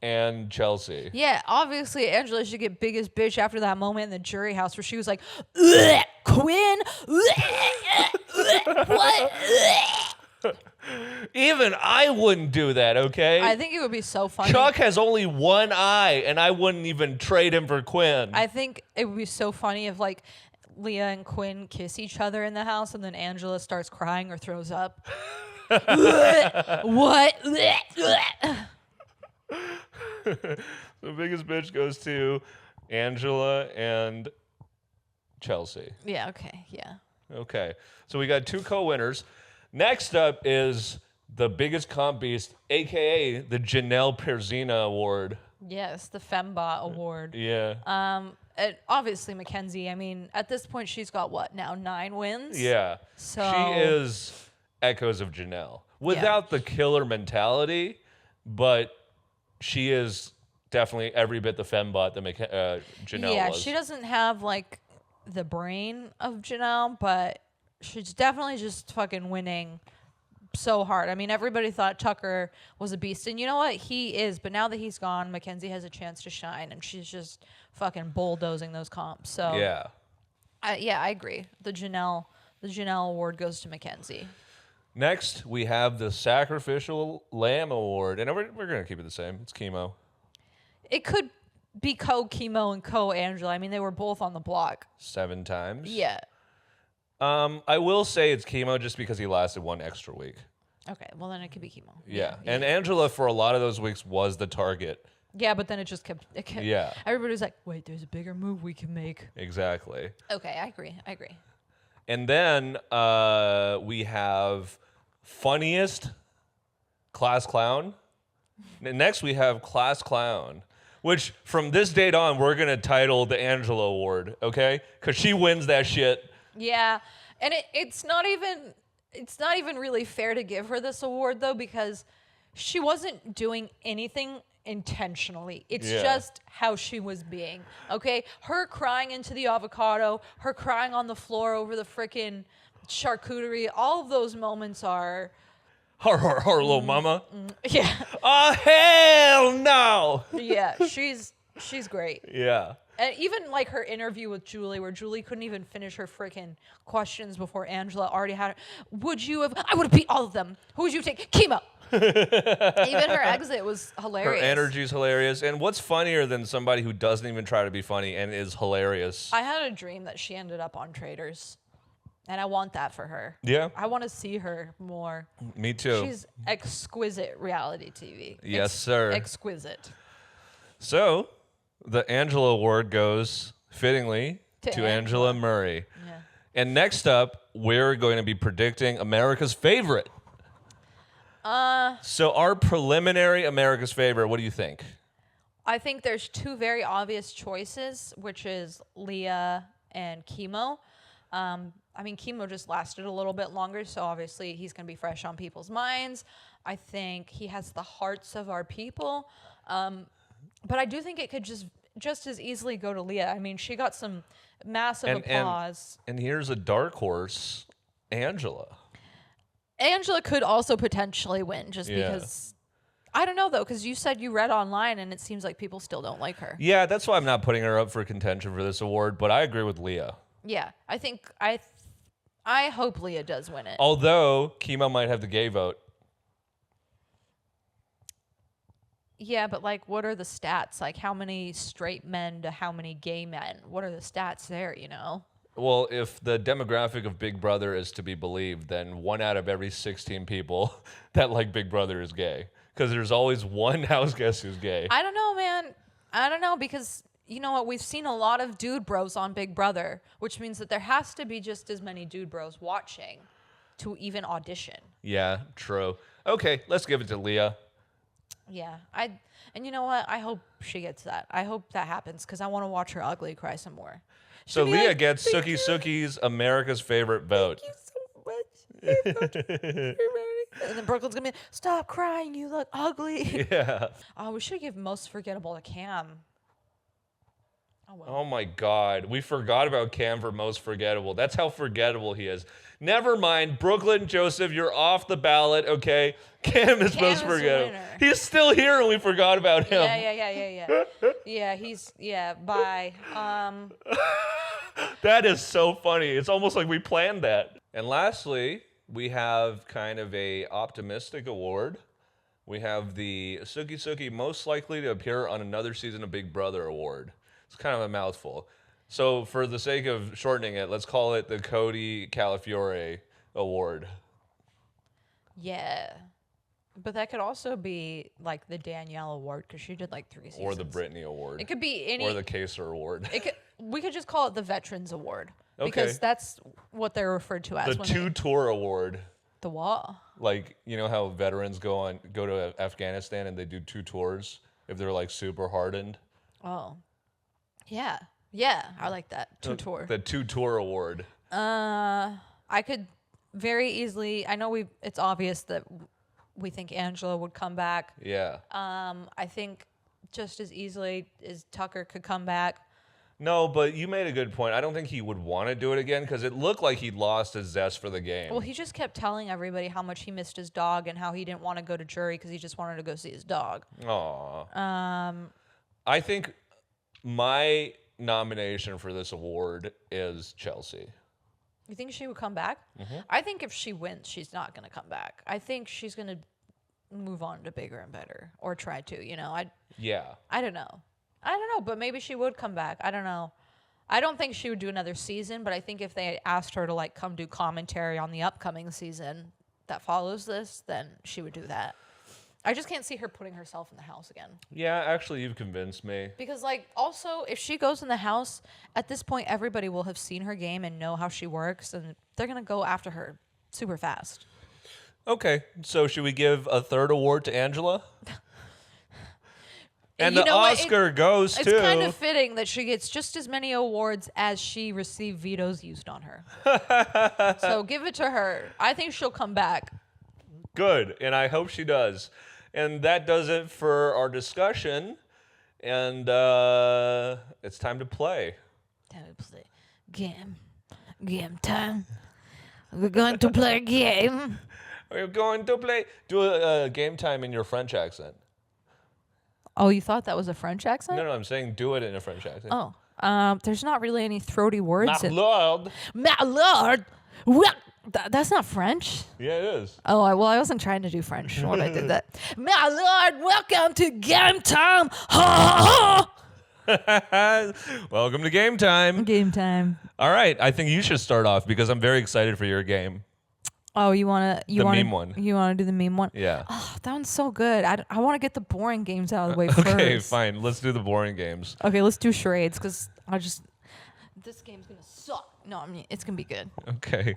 and Chelsie. Yeah, obviously Angela should get Biggest Bitch after that moment in the jury house where she was like, "Ugh, Quinn, what? Even I wouldn't do that, okay? I think it would be so funny. Chuck has only one eye, and I wouldn't even trade him for Quinn. I think it would be so funny if like Leah and Quinn kiss each other in the house and then Angela starts crying or throws up. What? The Biggest Bitch goes to Angela and Chelsie. Yeah, okay, yeah. Okay, so we got two co-winners. Next up is the Biggest Comp Beast, a.k.a. the Janelle Perzina Award. Yes, the Fembot Award. Yeah. Obviously, Mackenzie, I mean, at this point, she's got what now, 9 wins? Yeah. So She is echoes of Janelle. Without the killer mentality, but she is definitely every bit the fembot that Janelle yeah, was. she doesn't have like the brain of Janelle, but she's definitely just fucking winning so hard. I mean, everybody thought Tucker was a beast, and you know what? He is. But now that he's gone, Mackenzie has a chance to shine, and she's just fucking bulldozing those comps. So Yeah. I agree. The Janelle Award goes to Mackenzie. Next, we have the Sacrificial Lamb Award, and we're gonna keep it the same. It's Chemo. It could be Chemo and Angela. I mean, they were both on the block 7 times. Yeah. I will say it's Chemo just because he lasted 1 extra week. Okay, well then it could be Chemo. Yeah. And Angela for a lot of those weeks was the target. Yeah, but then it kept. Yeah. Everybody was like, "Wait, there's a bigger move we can make." Exactly. Okay, I agree. And then we have funniest class clown. Next we have class clown, which from this date on we're gonna title the Angela Award, okay? Because she wins that shit. Yeah, and it's not even really fair to give her this award though, because she wasn't doing anything intentionally. It's just how she was being. Okay, her crying into the avocado, her crying on the floor over the frickin' charcuterie. All of those moments are. Her little mama. Yeah. Oh hell no. Yeah, she's great. Yeah. And even like her interview with Julie, where Julie couldn't even finish her freaking questions before Angela already had it. I would have beat all of them. Who would you take? Chemo. Even her exit was hilarious. Her energy's hilarious. And what's funnier than somebody who doesn't even try to be funny and is hilarious? I had a dream that she ended up on Traitors. And I want that for her. Yeah. I want to see her more. Me too. She's exquisite reality TV. Yes, sir. Exquisite. So, the Angela Award goes, fittingly, to Angela Murray. Yeah. And next up, we're going to be predicting America's favorite. So our preliminary America's favorite, what do you think? I think there's 2 very obvious choices, which is Leah and Chemo. I mean, Chemo just lasted a little bit longer, so obviously he's going to be fresh on people's minds. I think he has the hearts of our people. But I do think it could just as easily go to Leah. I mean, she got some massive applause. And here's a dark horse, Angela. Angela could also potentially win just because... I don't know, though, because you said you read online, and it seems like people still don't like her. Yeah, that's why I'm not putting her up for contention for this award, but I agree with Leah. Yeah, I think... I hope Leah does win it. Although, Chemo might have the gay vote. Yeah, but, like, what are the stats? Like, how many straight men to how many gay men? What are the stats there, you know? Well, if the demographic of Big Brother is to be believed, then 1 out of every 16 people that like Big Brother is gay. Because there's always one house guest who's gay. I don't know, man. I don't know, because... You know what? We've seen a lot of dude bros on Big Brother, which means that there has to be just as many dude bros watching to even audition. Yeah, true. Okay, let's give it to Leah. Yeah, and you know what? I hope she gets that. I hope that happens because I want to watch her ugly cry some more. So Leah gets Sooki Sooki's America's favorite vote. Thank you so much. And then Brooklyn's gonna be, stop crying, you look ugly. Yeah. Oh, we should give most forgettable to Cam. Oh, well. Oh my God, we forgot about Cam for most forgettable. That's how forgettable he is. Never mind, Brooklyn Joseph, you're off the ballot, okay? Cam is most forgettable. He's still here and we forgot about him. Yeah, bye. That is so funny. It's almost like we planned that. And lastly, we have kind of a optimistic award. We have the Sooki Sooki most likely to appear on another season of Big Brother award. It's kind of a mouthful. So for the sake of shortening it, let's call it the Cody Calafiore Award. Yeah. But that could also be like the Danielle Award because she did like 3 seasons. Or the Brittany Award. It could be any. Or the Kaser Award. We could just call it the Veterans Award. Because that's what they're referred to as. The 2-tour award. The what? Like, you know how veterans go to Afghanistan and they do 2 tours if they're like super hardened? Oh. Yeah. Yeah, I like that. 2-tour. The 2-tour award. I could very easily, I know it's obvious that we think Angela would come back. Yeah. I think just as easily as Tucker could come back. No, but you made a good point. I don't think he would want to do it again because it looked like he'd lost his zest for the game. Well, he just kept telling everybody how much he missed his dog and how he didn't want to go to jury because he just wanted to go see his dog. Aw. I think my nomination for this award is Chelsie. You think she would come back? I think if she wins, she's not going to come back. I think she's going to move on to bigger and better, or try to. You know, I don't know. But maybe she would come back. I don't know. I don't think she would do another season, but I think if they asked her to like come do commentary on the upcoming season that follows this, then she would do that. I just can't see her putting herself in the house again. Yeah, actually, you've convinced me. Because, like, also, if she goes in the house, at this point, everybody will have seen her game and know how she works, and they're going to go after her super fast. Okay, so should we give a third award to Angela? And you the know Oscar goes to... It's kind of fitting that she gets just as many awards as she received vetoes used on her. So give it to her. I think she'll come back. Good, and I hope she does. And that does it for our discussion. And it's time to play. Time to play. Game time. We're going to play a game. We're going to play. Do a game time in your French accent. Oh, you thought that was a French accent? No, I'm saying do it in a French accent. Oh, there's not really any throaty words. My lord. My lord. Well, that's not French. Yeah, it is. Oh, I wasn't trying to do French when I did that. My lord, welcome to game time. Ha ha. Welcome to game time. Game time. All right, I think you should start off because I'm very excited for your game. Oh, you want to meme one. You want to do the meme one? Yeah. Oh, that one's so good. I want to get the boring games out of the way first. Okay, fine. Let's do the boring games. Okay, let's do charades because this game's going to suck. No, I mean, it's going to be good. Okay.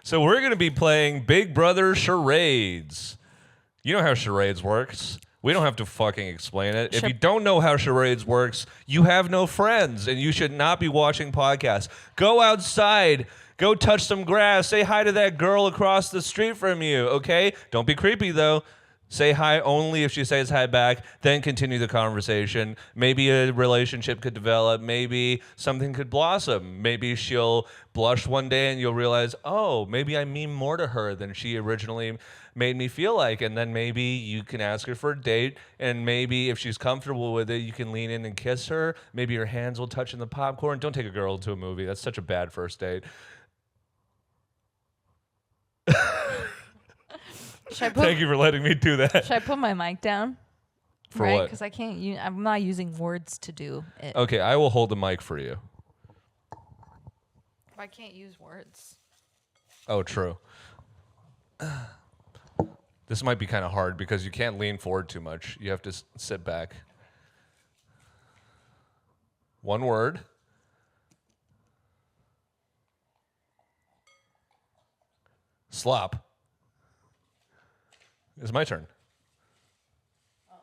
So we're going to be playing Big Brother Charades. You know how charades works. We don't have to fucking explain it. If you don't know how charades works, you have no friends and you should not be watching podcasts. Go outside. Go touch some grass. Say hi to that girl across the street from you, okay? Don't be creepy, though. Say hi only if she says hi back, then continue the conversation. Maybe a relationship could develop. Maybe something could blossom. Maybe she'll blush one day and you'll realize, oh, maybe I mean more to her than she originally made me feel like. And then maybe you can ask her for a date. And maybe if she's comfortable with it, you can lean in and kiss her. Maybe your hands will touch in the popcorn. Don't take a girl to a movie. That's such a bad first date. Thank you for letting me do that. Should I put my mic down? For what? Because I'm not using words to do it. Okay, I will hold the mic for you. I can't use words. Oh, true. This might be kind of hard because you can't lean forward too much. You have to sit back. One word. Slop. It's my turn. Oh,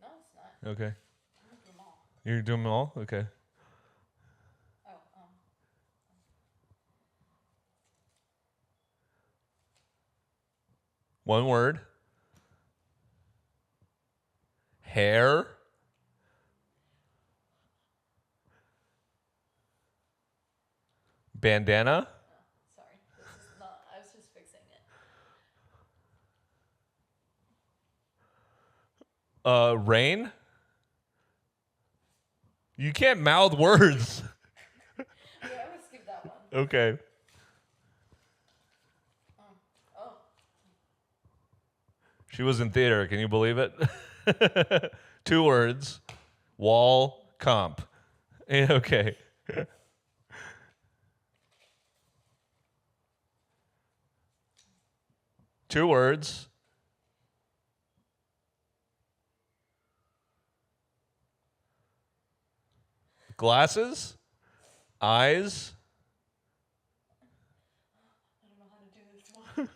no, it's not. Okay. I'm gonna do them all. You're doing them all? Okay. Oh, One word. Hair. Bandana. sorry. This is not. I was just fixing it. Rain. You can't mouth words. Yeah, I'm gonna skip that one. Okay. Oh. She was in theater. Can you believe it? 2 words. Wall comp. Okay. 2 words. Glasses. Eyes. I don't know how to do this one.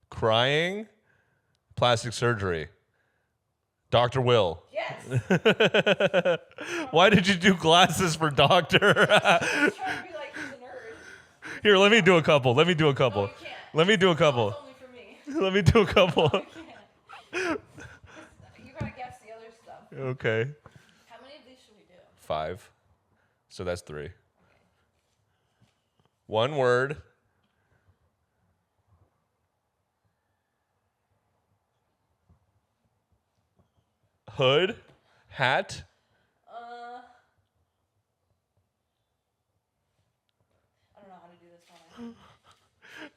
Crying. Plastic surgery. Dr. Will. Yes. Why did you do glasses for doctor? I was trying to be like he's a nerd. Here, let me do a couple. No, you can't. Let me do a No, couple. it's only for me. Let me do a couple. You can't. You gotta guess the other stuff. Okay. How many of these should 5. So that's 3. One word. Hood. Hat. I don't know how to do this one.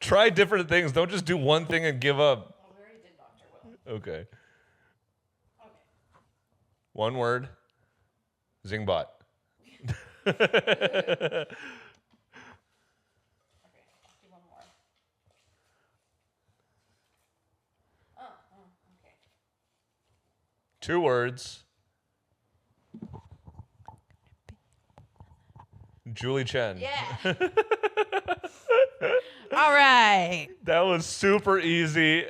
Try different things. Don't just do one thing and give up. Oh, we already did Dr. Will. Okay. Okay. One word. Zingbot. Okay, I'll do one more. Okay. 2 words. Julie Chen. Yeah. All right. That was super easy.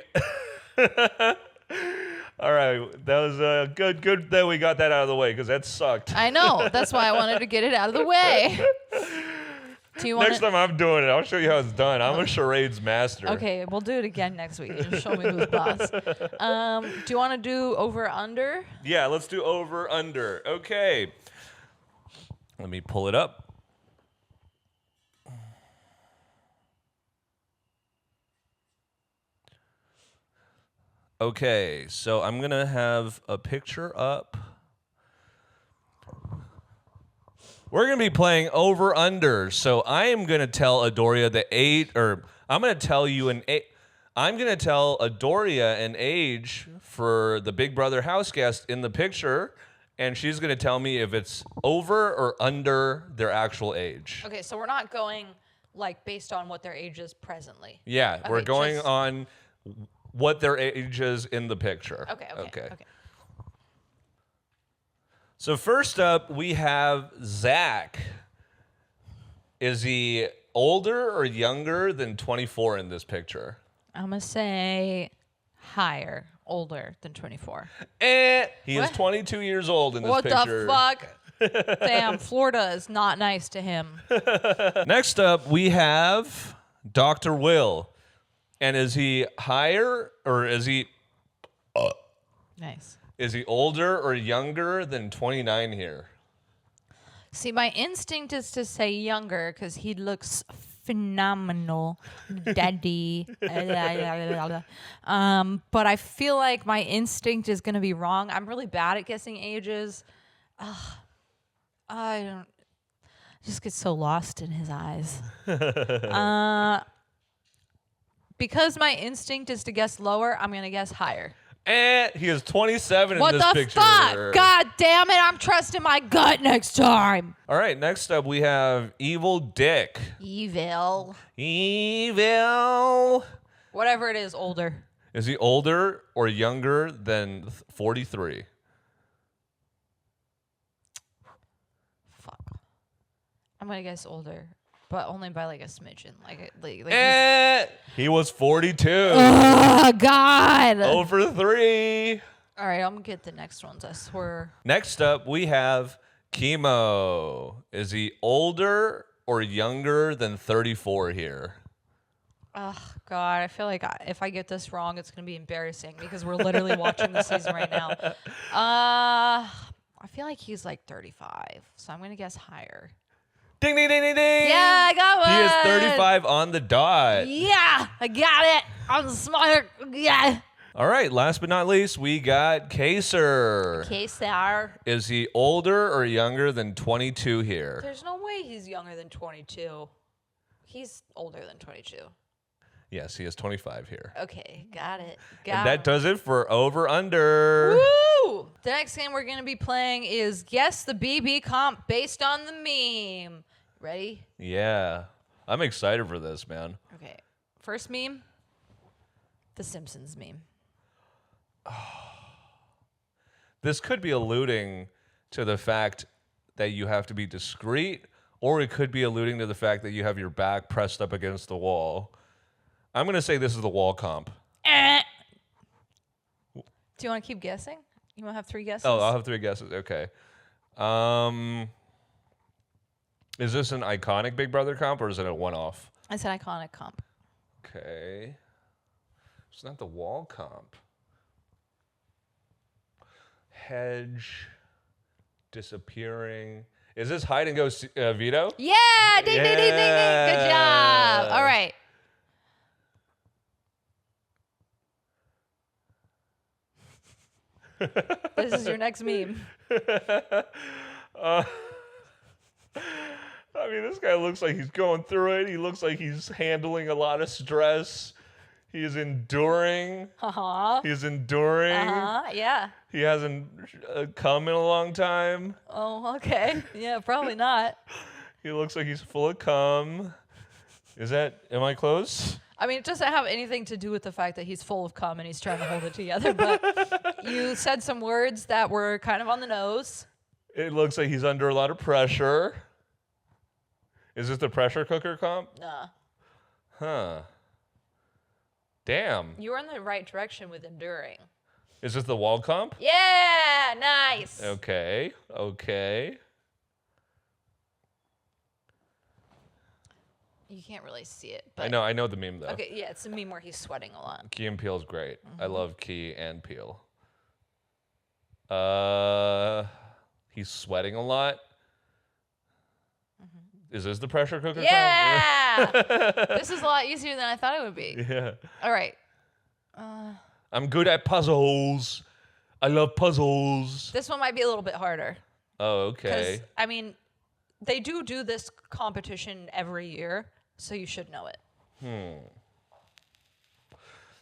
All right, that was good that we got that out of the way because that sucked. I know. That's why I wanted to get it out of the way. Do you want Next time I'm doing it, I'll show you how it's done. I'm a charades master. Okay, we'll do it again next week. You show me who's boss. Do you want to do over under? Yeah, let's do over under. Okay. Let me pull it up. Okay, so I'm going to have a picture up. We're going to be playing over under. So I am going to tell Adoria I'm going to tell you I'm going to tell Adoria an age for the Big Brother house guest in the picture, and she's going to tell me if it's over or under their actual age. Okay, so we're not going like based on what their age is presently. Yeah, Okay, we're going on what their age is in the picture. Okay. So first up, we have Zach. Is he older or younger than 24 in this picture? I'm going to say higher, older than 24. He is What? 22 years old in this What picture. the fuck? Damn, Florida is not nice to him. Next up, we have Dr. Will. And is he higher or is he Nice. Is he older or younger than 29 here? See, my instinct is to say younger because he looks phenomenal, daddy. But I feel like my instinct is going to be wrong. I'm really bad at guessing ages. I just get so lost in his eyes. Because my instinct is to guess lower, I'm going to guess higher. He is 27 What in this the picture. fuck? God damn it. I'm trusting my gut next time. All right, next up we have Evil Dick. Evil. Whatever it is, older. Is he older or younger than 43? Fuck. I'm going to guess older, but only by like a smidgen. He was 42. Oh, God. Over 3. All right, I'm going to get the next ones, I swear. Next up, we have Chemo. Is he older or younger than 34 here? Oh, God, I feel like if I get this wrong, it's going to be embarrassing because we're literally watching the season right now. I feel like he's like 35, so I'm going to guess higher. Ding, ding, ding, ding, ding. Yeah, I got one. He is 35 on the dot. Yeah, I got it. I'm smart. Yeah. All right, last but not least, we got Kaser. Kaser. Is he older or younger than 22 here? There's no way he's younger than 22. He's older than 22. Yes, he is 25 here. Okay, got it. And that does it for over under. Woo! The next game we're going to be playing is Guess the BB comp based on the meme. Ready? Yeah. I'm excited for this, man. Okay. First meme, the Simpsons meme. This could be alluding to the fact that you have to be discreet, or it could be alluding to the fact that you have your back pressed up against the wall. I'm going to say this is the wall comp. Do you want to keep guessing? You want to have 3 guesses? Oh, I'll have 3 guesses. Okay. Is this an iconic Big Brother comp, or is it a one-off? It's an iconic comp. Okay. It's not the wall comp. Hedge. Disappearing. Is this hide and go veto? Yeah, ding, ding, ding, ding, ding. Good job. All right. This is your next meme. I mean, this guy looks like he's going through it. He looks like he's handling a lot of stress. He is enduring. He's enduring. Yeah. He hasn't come in a long time. Oh, okay. Yeah, probably not. He looks like he's full of cum. Am I close? I mean, it doesn't have anything to do with the fact that he's full of cum and he's trying to hold it together, but you said some words that were kind of on the nose. It looks like he's under a lot of pressure. Is this the pressure cooker comp? Nah. Huh. Damn. You were in the right direction with enduring. Is this the wall comp? Yeah, nice. Okay. You can't really see it, but I know the meme though. okay, yeah, it's a meme where he's sweating a lot. Key and Peele's great. I love Key and Peele. He's sweating a lot. Is this the pressure cooker? Yeah. This is a lot easier than I thought it would be. Yeah. All right. I'm good at puzzles. I love puzzles. This one might be a little bit harder. Oh, okay. Because, I mean, they do this competition every year, so you should know it.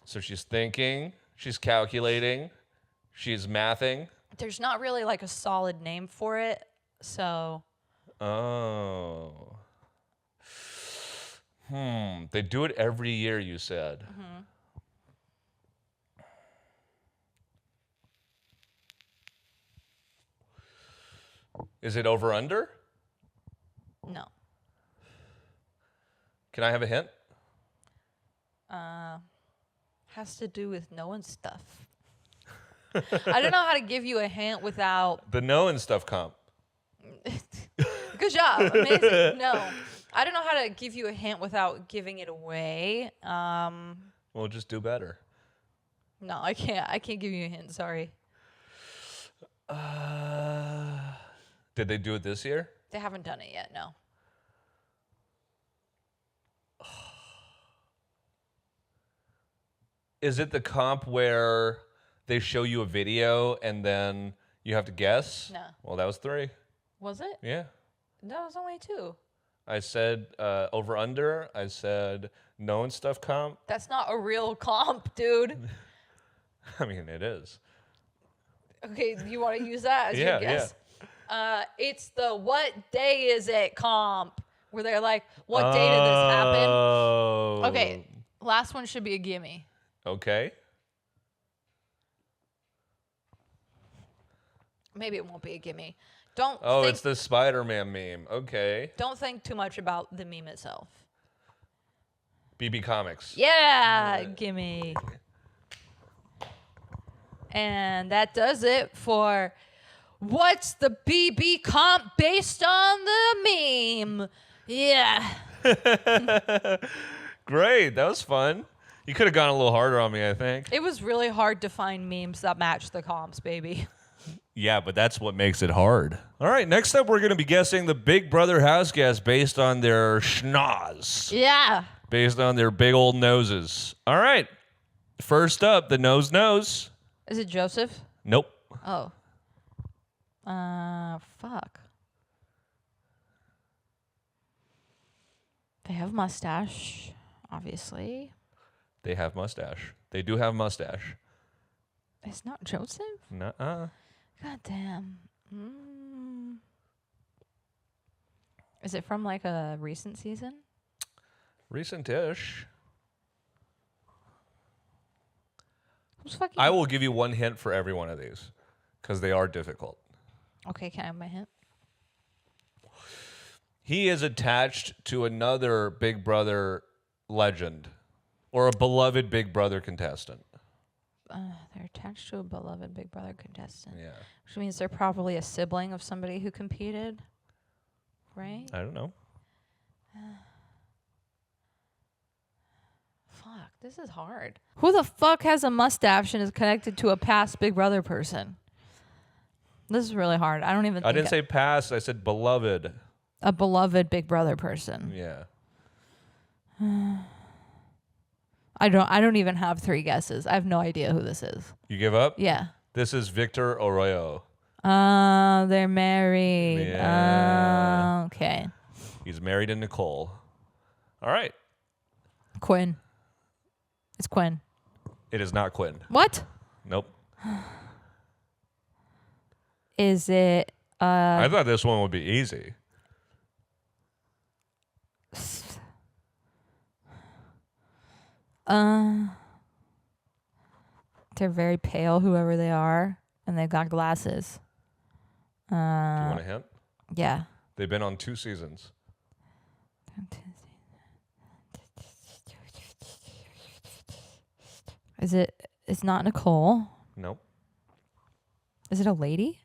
So she's thinking, she's calculating, she's mathing. There's not really like a solid name for it, so. Oh. They do it every year, you said. Is it over under? No. Can I have a hint? Has to do with knowing stuff. I don't know how to give you a hint without. The knowing stuff comp. Good job. Amazing. No. I don't know how to give you a hint without giving it away. Well, just do better. No, I can't. I can't give you a hint. Sorry. Did they do it this year? They haven't done it yet. No. Is it the comp where they show you a video and then you have to guess? No. Well, that was 3. Was it? Yeah. That was only 2. I said over under. I said knowing stuff comp. That's not a real comp, dude. I mean, it is. Okay, you want to use that as Yeah, your guess? It's the what day is it comp, where they're like, what day did this happen? Oh. Okay, last one should be a gimme. Okay. Maybe it won't be a gimme. Don't. Oh, think, it's the Spider-Man meme. Okay. Don't think too much about the meme itself. BB Comics. Yeah, gimme. And that does it for what's the BB comp based on the meme. Yeah. Great. That was fun. You could have gone a little harder on me, I think. It was really hard to find memes that match the comps, baby. Yeah, but that's what makes it hard. All right, next up, we're going to be guessing the Big Brother house guests based on their schnoz. Yeah. Based on their big old noses. All right. First up, the nose. Is it Joseph? Nope. Oh. Fuck. They have mustache, obviously. They have mustache. They do have mustache. It's not Joseph? Nuh-uh. God damn. Is it from like a recent season? Recent-ish. Who's fucking? I will give you one hint for every one of these because they are difficult. Okay, can I have my hint? He is attached to another Big Brother legend or a beloved Big Brother contestant. They're attached to a beloved Big Brother contestant. Yeah. Which means they're probably a sibling of somebody who competed, right? I don't know. Fuck, this is hard. Who the fuck has a mustache and is connected to a past Big Brother person? This is really hard. I don't even. I didn't say past. I said beloved. A beloved Big Brother person. Yeah. I don't even have 3 guesses. I have no idea who this is. You give up? Yeah. This is Victor Arroyo. They're married. Yeah. Okay. He's married to Nicole. All right. Quinn. It's Quinn. It is not Quinn. What? Nope. Is it? I thought this one would be easy. They're very pale, whoever they are, and they've got glasses. Do you want a hint? Yeah. They've been on 2 seasons. Is it? It's not Nicole. Nope. Is it a lady?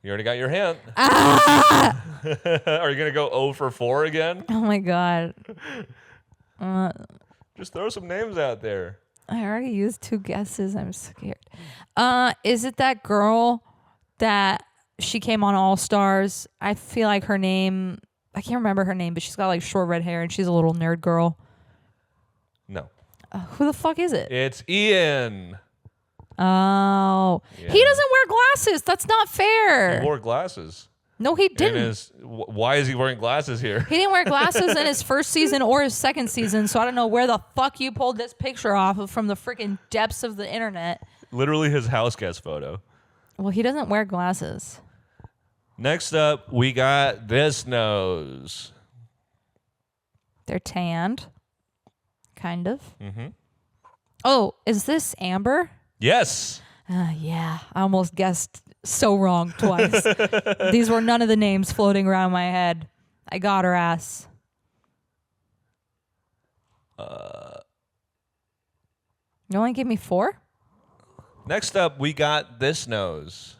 You already got your hint. Ah! Are you going to go 0 for 4 again? Oh my god. Just throw some names out there. I already used 2 guesses. I'm scared. Is it that girl that she came on All Stars? I feel like her name. I can't remember her name, but she's got like short red hair and she's a little nerd girl. No. Who the fuck is it? It's Ian. Oh, Yeah. He doesn't wear glasses. That's not fair. He wore glasses. No, he didn't. Why is he wearing glasses here? He didn't wear glasses in his first season or his second season, so I don't know where the fuck you pulled this picture off of from the freaking depths of the internet. Literally his house guest photo. Well, he doesn't wear glasses. Next up, we got this nose. They're tanned. Kind of. Mm-hmm. Oh, is this Amber? Yes. Yeah, I almost guessed so wrong twice. These were none of the names floating around my head. I got her ass. You only gave me 4? Next up, we got this nose.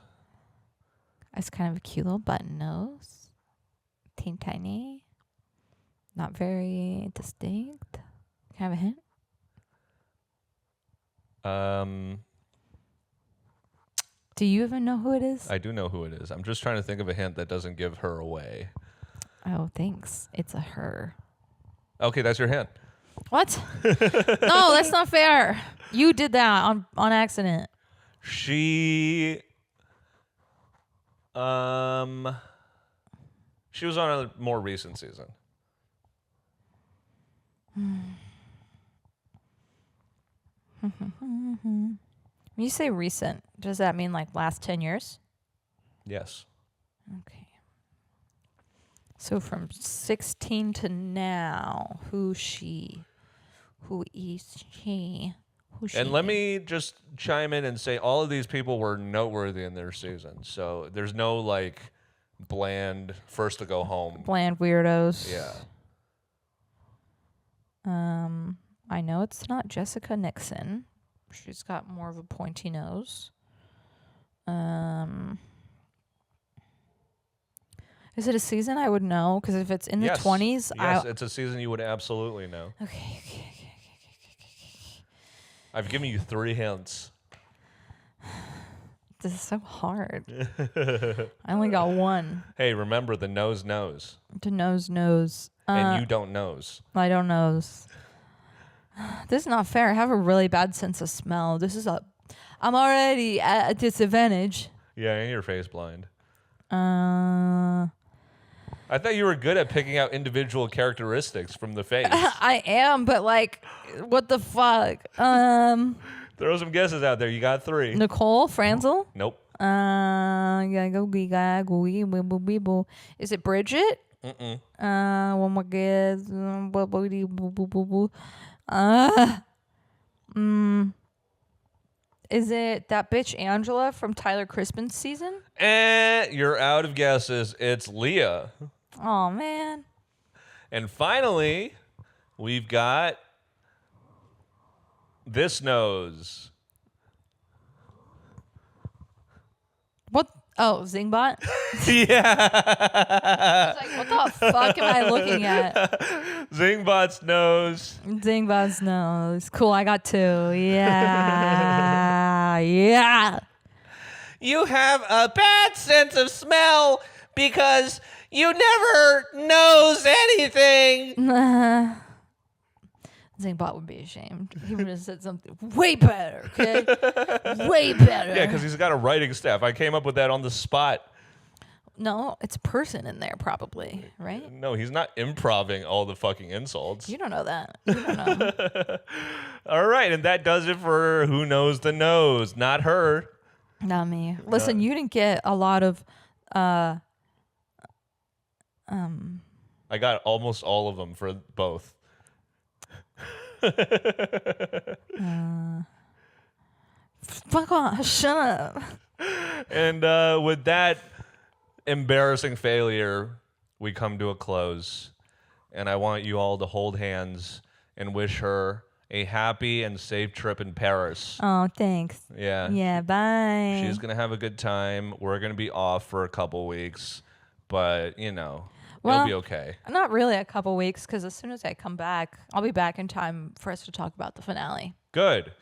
It's kind of a cute little button nose. Teeny tiny. Not very distinct. Can I have a hint? Do you even know who it is? I do know who it is. I'm just trying to think of a hint that doesn't give her away. Oh, thanks. It's a her. Okay, that's your hint. What? No, that's not fair. You did that on accident. She was on a more recent season. When you say recent, does that mean like last 10 years? Yes. Okay. So from 16 to now, who is she? And let me just chime in and say all of these people were noteworthy in their season. So there's no like bland first to go home. Bland weirdos. Yeah. I know it's not Jessica Nixon. She's got more of a pointy nose. Is it a season I would know? Because if it's in the 20s, yes, it's a season you would absolutely know. Okay. I've given you 3 hints. This is so hard. I only got 1. Hey, remember the nose knows. The nose knows. And you don't knows. I don't knows. This is not fair. I have a really bad sense of smell. I'm already at a disadvantage. Yeah, and you're face blind. I thought you were good at picking out individual characteristics from the face. I am, but like, what the fuck? Throw some guesses out there. You got 3. Nicole Franzel? Nope. Is it Bridget? Mm-mm. One more guess. Is it that bitch Angela from Tyler Crispin's season? You're out of guesses. It's Leah. Oh, man. And finally, we've got this nose. What? Oh, Zingbot? Yeah. I was like, what the fuck am I looking at? Zingbot's nose. Zingbot's nose. Cool, I got 2. Yeah. Yeah. You have a bad sense of smell because you never knows anything. Zingbot would be ashamed. He would have said something way better, okay? Way better. Yeah, because he's got a writing staff. I came up with that on the spot. No, it's a person in there probably, right? No, he's not improving all the fucking insults. You don't know that. You don't know. All right, and that does it for Who Knows the Nose. Not her. Not me. Listen, you didn't get a lot of I got almost all of them for both. fuck off. Shut up. And with that embarrassing failure, we come to a close. And I want you all to hold hands and wish her a happy and safe trip in Paris. Oh, thanks. Yeah. Yeah, bye. She's going to have a good time. We're going to be off for a couple weeks. But, it'll be okay. Not really a couple weeks, because as soon as I come back, I'll be back in time for us to talk about the finale. Good.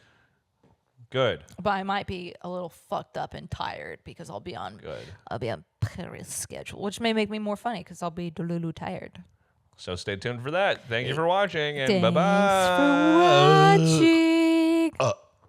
But I might be a little fucked up and tired because I'll be on Paris schedule, which may make me more funny because I'll be delulu tired. So stay tuned for that. Thank you for watching, and Thanks bye-bye. for watching.